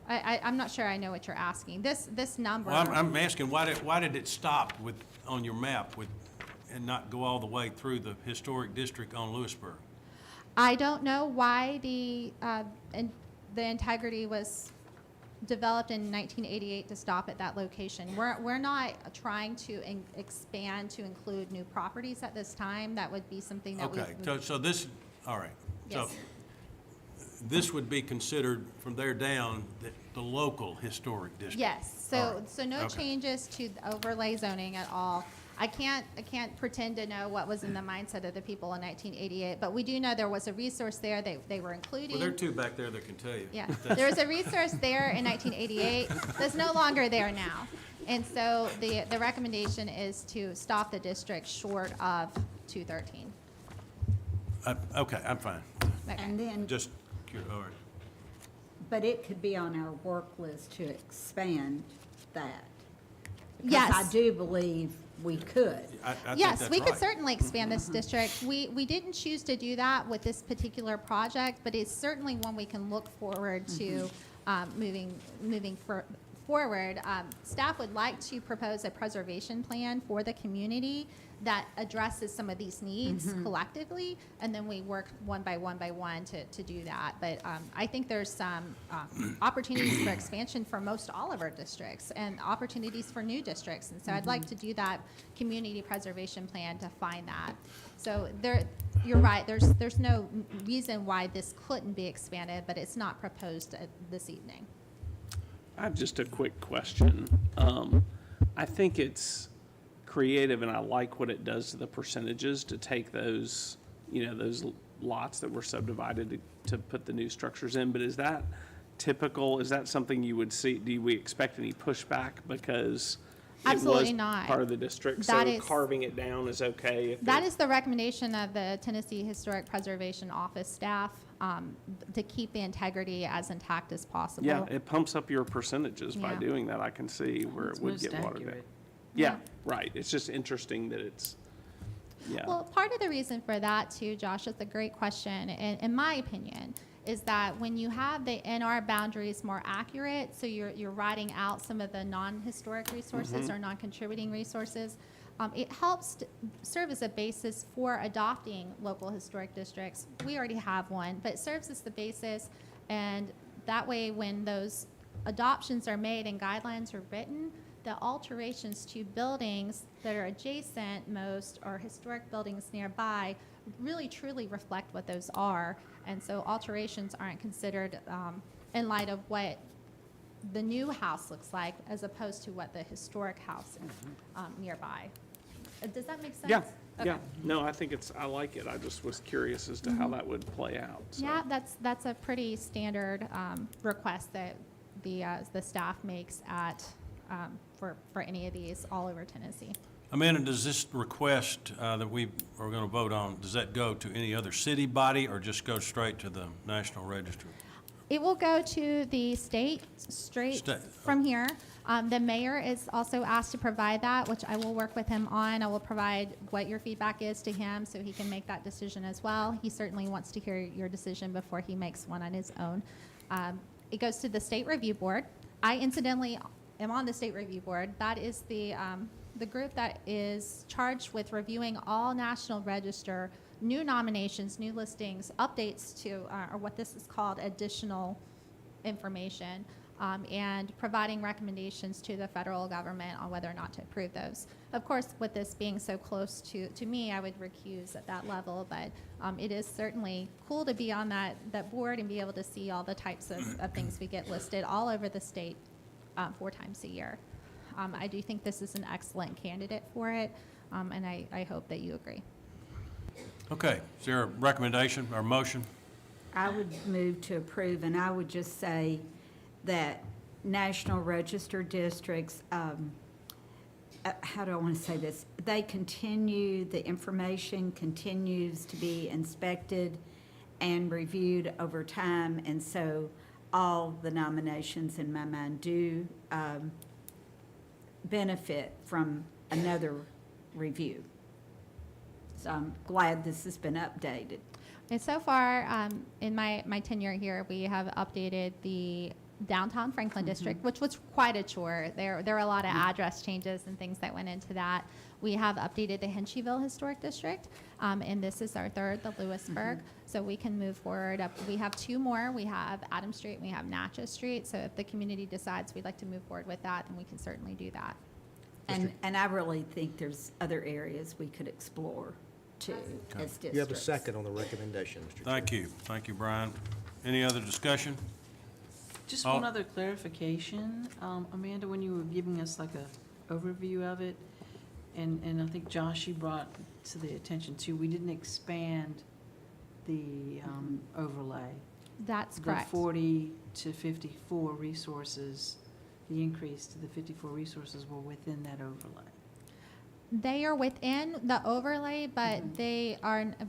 I'm not sure I know what you're asking. This number. well, I'm asking, why did it stop on your map and not go all the way through the historic district on Lewisburg? I don't know why the integrity was developed in 1988 to stop at that location. We're not trying to expand to include new properties at this time. That would be something that we. Okay, so this, all right. Yes. So this would be considered from there down the local historic district? Yes, All so, right. so no Okay. changes to the overlay zoning at all. I can't pretend to know what was in the mindset of the people in 1988, but we do know there was a resource there they were including. Well, there are two back there that can tell you. Yeah, there was a resource there in 1988 that's no longer there now. And so the recommendation is to stop the district short of 213. Okay, I'm fine. Okay. And then, Just, all right. but it could be on our work list to expand that. Yes. Because I do believe we could. I think Yes, that's we could right. certainly expand this district. We didn't choose to do that with this particular project, but it's certainly one we can look forward to moving forward. Staff would like to propose a preservation plan for the community that addresses some of these needs collectively, and then we work one by one to do that. But I think there's some opportunities for expansion for most all of our districts and opportunities for new districts. And so I'd like to do that community preservation plan to find that. So you're right, there's no reason why this couldn't be expanded, but it's not proposed this evening. I have just a quick question. I think it's creative, and I like what it does to the percentages to take those, those lots that were subdivided to put the new structures in. But is that typical? Is that something you would see? Do we expect any pushback because Absolutely it was not. part of the district? That So is- carving it down is okay? If That is the recommendation of the Tennessee Historic Preservation Office staff, to keep the integrity as intact as possible. Yeah, it pumps up your percentages by Yeah. doing that. I can see where It's it would most get watered down. accurate. Yeah, right. It's just interesting that it's, yeah. Well, part of the reason for that too, Josh, that's a great question, in my opinion, is that when you have the NR boundaries more accurate, so you're writing out some of the non-historic resources or non-contributing resources, it helps serve as a basis for adopting local historic districts. We already have one, but it serves as the basis, and that way when those adoptions are made and guidelines are written, the alterations to buildings that are adjacent most or historic buildings nearby really truly reflect what those are. And so alterations aren't considered in light of what the new house looks like as opposed to what the historic house is nearby. Does that make sense? Yeah, Okay. yeah. No, I think I like it. I just was curious as to how that would play out. So. Yeah, that's a pretty standard request that the staff makes at for any of these all over Tennessee. Amanda, does this request that we are going to vote on, does that go to any other city body or just go straight to the National Register? It will go to the state straight from here. The mayor is also asked to provide that, which I will work with him on. I will provide what your feedback is to him so he can make that decision as well. He certainly wants to hear your decision before he makes one on his own. It goes to the state review board. I incidentally am on the State Review Board. That is the group that is charged with reviewing all National Register new nominations, new listings, updates to, or what this is called, additional information, and providing recommendations to the federal government on whether or not to approve those. Of course, with this being so close to me, I would recuse at that level, but it is certainly cool to be on that board and be able to see all the types of things we get listed all over the state 4 times a year. I do think this is an excellent candidate for it, and I hope that you agree. Okay, is there a recommendation or motion? I would move to approve, and I would just say that National Register districts, how do I want to say this? They continue, the information continues to be inspected and reviewed over time, and so all the nominations in my mind do benefit from another review. So I'm glad this has been updated. And so far, in my tenure here, we have updated the downtown Franklin district, which was quite a chore. There were a lot of address changes and things that went into that. We have updated the Hensheyville Historic District, and this is our third, the Lewisburg. So we can move forward up. We have 2 more. We have Adams Street, and we have Natchez Street. So if the community decides we'd like to move forward with that, then we can certainly do that. And I really think there's other areas we could explore too, as districts. You have a second on the recommendation, Mr. Chair. Thank you, Brian. Any other discussion? Just Oh. one other clarification. Amanda, when you were giving us like a overview of it, and I think Josh, you brought to the attention too, we didn't expand the overlay. That's correct. The 40 to 54 resources, the increase to the 54 resources were within that overlay. They are within the overlay, but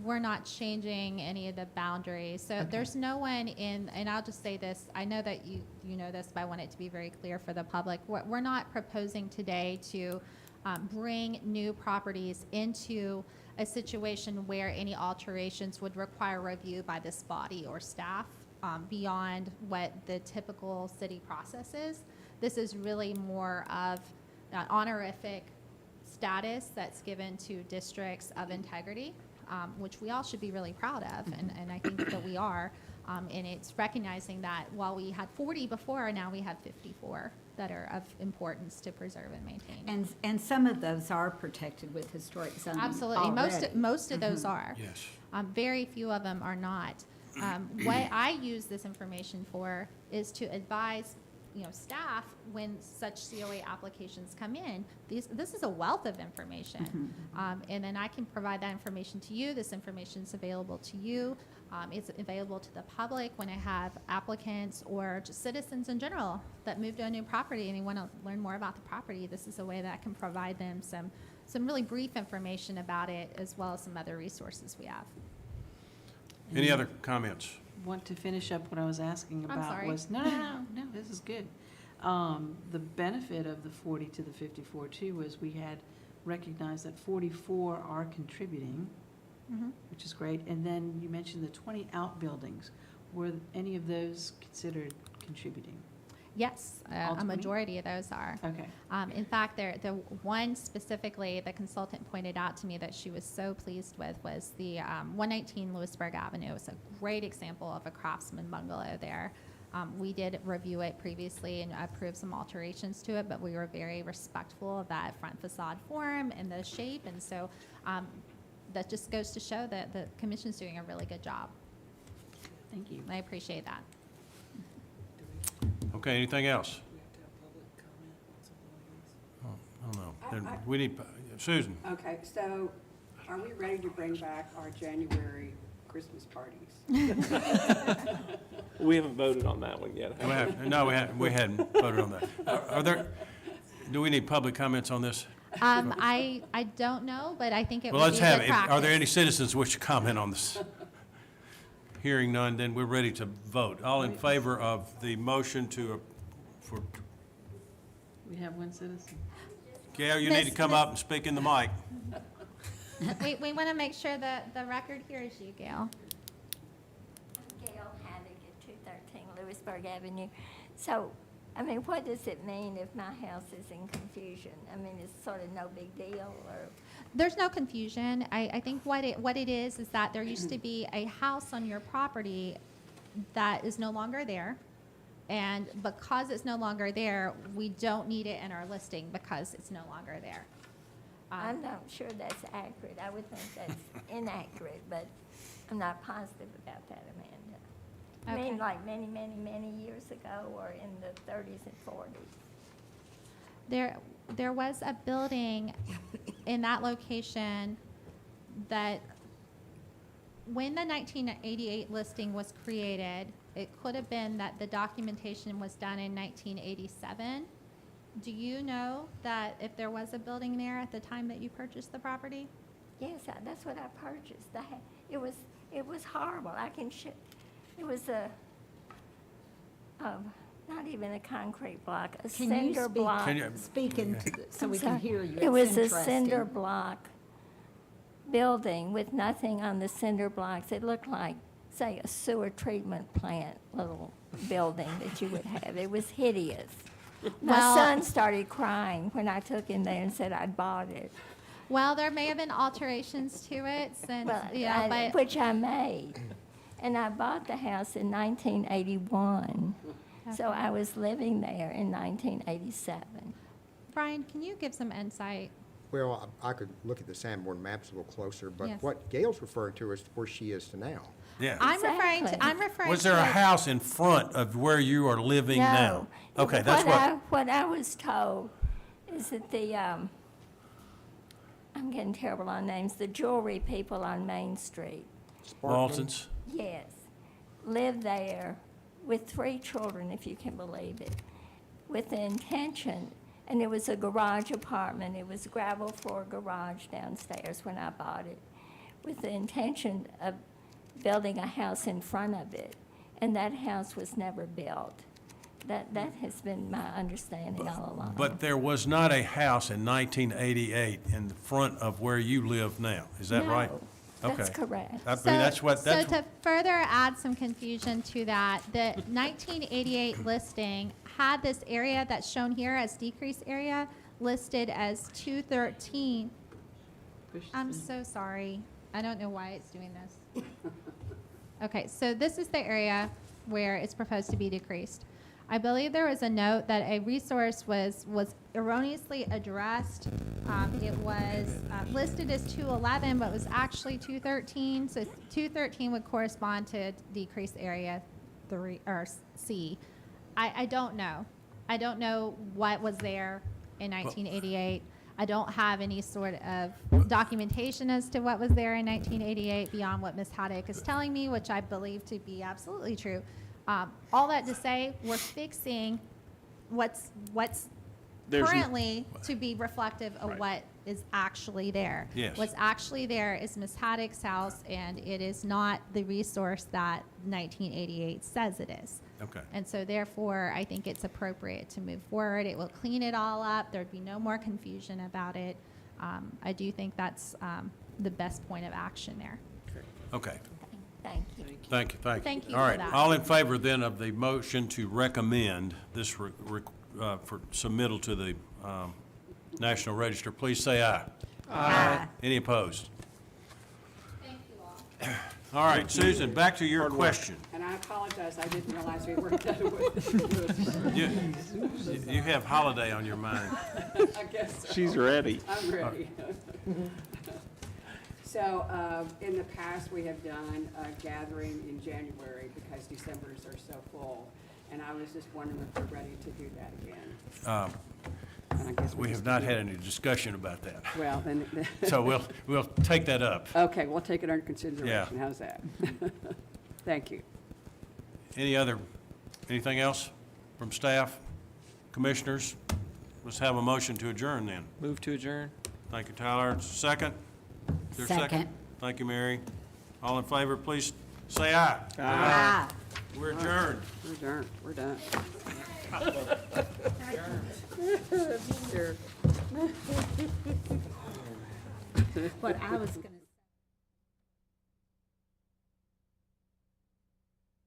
we're not changing any of the boundaries. So there's no one in, and I'll just say this, I know that you know this, but I want it to be very clear for the public. We're not proposing today to bring new properties into a situation where any alterations would require review by this body or staff beyond what the typical city process is. This is really more of an honorific status that's given to districts of integrity, which we all should be really proud of, and I think that we are. And it's recognizing that while we had 40 before, now we have 54 that are of importance to preserve and maintain. And some of those are protected with historic zoning Absolutely, already. most of those are. Yes. Very few of them are not. What I use this information for is to advise staff when such COA applications come in. This is a wealth of information. And then I can provide that information to you. This information is available to you. It's available to the public when I have applicants or just citizens in general that move to a new property and they want to learn more about the property. This is a way that I can provide them some really brief information about it, as well as some other resources we have. Any other comments? Want to finish up what I was asking I'm about sorry. was, no, this is good. The benefit of the 40 to the 54 too was we had recognized that 44 are contributing, which is great. And then you mentioned the 20 outbuildings. Were any of those considered contributing? Yes, All a 20? majority of those are. Okay. In fact, the one specifically, the consultant pointed out to me that she was so pleased with was the 119 Lewisburg Avenue. It's a great example of a craftsman bungalow there. We did review it previously and approved some alterations to it, but we were very respectful of that front facade form and the shape, and so that just goes to show that the commission's doing a really good job. Thank you. I appreciate that. Okay, anything else? Oh, I don't know. Then we need, Susan. Okay, so are we ready to bring back our January Christmas parties? We haven't voted on that one yet. We hadn't voted on that. Do we need public comments on this? I don't know, but I think it Well, would let's be a have good it. Are there practice. any citizens wish to comment on this? Hearing none, then we're ready to vote. All in favor of the motion for, We have one citizen. Gail, you need to Miss- come up and speak in the mic. We want to make sure that the record hears you, Gail. Gail Haddock at 213 Lewisburg Avenue. So I mean, what does it mean if my house is in confusion? I mean, it's sort of no big deal, or? There's no confusion. I think what it is that there used to be a house on your property that is no longer there. And because it's no longer there, we don't need it in our listing because it's no longer there. I'm not sure that's accurate. I would think that's inaccurate, but I'm not positive about that, Amanda. I mean, Okay. like many, many, many years ago, or in the 30s and 40s. There was a building in that location that when the 1988 listing was created, it could have been that the documentation was done in 1987. Do you know that if there was a building there at the time that you purchased the property? Yes, that's what I purchased. It was horrible. It was not even a concrete block, a Can you cinder speak- block. Can you- Speak into, so I'm we can sorry. hear you. It was It's a interesting. cinder block building with nothing on the cinder blocks. It looked like, say, a sewer treatment plant little building that you would have. It was hideous. My Well- son started crying when I took him there and said I'd bought it. Well, there may have been alterations to it since, Well, but which I made. And I bought the house in 1981. So I was living there in 1987. Brian, can you give some insight? Well, I could look at the Sanborn maps a little closer, but Yes. what Gail's referring to is where she is to now. Yeah. I'm referring Exactly. Was there a to- house in front of where you are living now? No. Okay, that's what, What I was told is that I'm getting terrible on names, the jewelry people on Main Street, Lawson's? yes, lived there with 3 children, if you can believe it, with the intention, and it was a garage apartment, it was a gravel floor garage downstairs when I bought it, with the intention of building a house in front of it, and that house was never built. That has been my understanding all along. But there was not a house in 1988 in the front of where you live now, is that right? No, that's Okay. correct. I mean, that's what, So that's, to further add some confusion to that, the 1988 listing had this area that's shown here as decreased area listed as 213. I'm so sorry. I don't know why it's doing this. Okay, so this is the area where it's proposed to be decreased. I believe there was a note that a resource was erroneously addressed. It was listed as 211, but was actually 213. So 213 would correspond to decreased area 3 or C. I don't know. I don't know what was there in 1988. I don't have any sort of documentation as to what was there in 1988 beyond what Ms. Haddock is telling me, which I believe to be absolutely true. All that to say, we're fixing what's There's n- currently to be reflective of Right. what is actually there. Yes. What's actually there is Ms. Haddock's house, and it is not the resource that 1988 says it is. okay. And so therefore, I think it's appropriate to move forward. It will clean it all up. There'd be no more confusion about it. I do think that's the best point of action there. Okay, Thank you. thank you, thank you. Thank you All for right, that. all in favor then of the motion to recommend this for submittal to the National Register, please say aye. Aye. Any opposed? Thank you all. All right, Susan, back to your question. And I apologize, I didn't realize we were done with You have holiday on your mind. I guess so. She's ready. I'm ready. So, in the past, we have done a gathering in January because Decembers are so full. And I was just wondering if we're ready to do that again. And I guess We have just not do had it. any discussion about that. Well, then. So we'll take that up. Okay, we'll take it under consideration. How's that? Thank you. Anything else from staff, commissioners? Let's have a motion to adjourn then. Move to adjourn. Thank you, Tyler. Second? Is there a Second. Thank you, Mary. All in favor, please say aye. Aye. We're adjourned. We're done. We're done. What I was gonna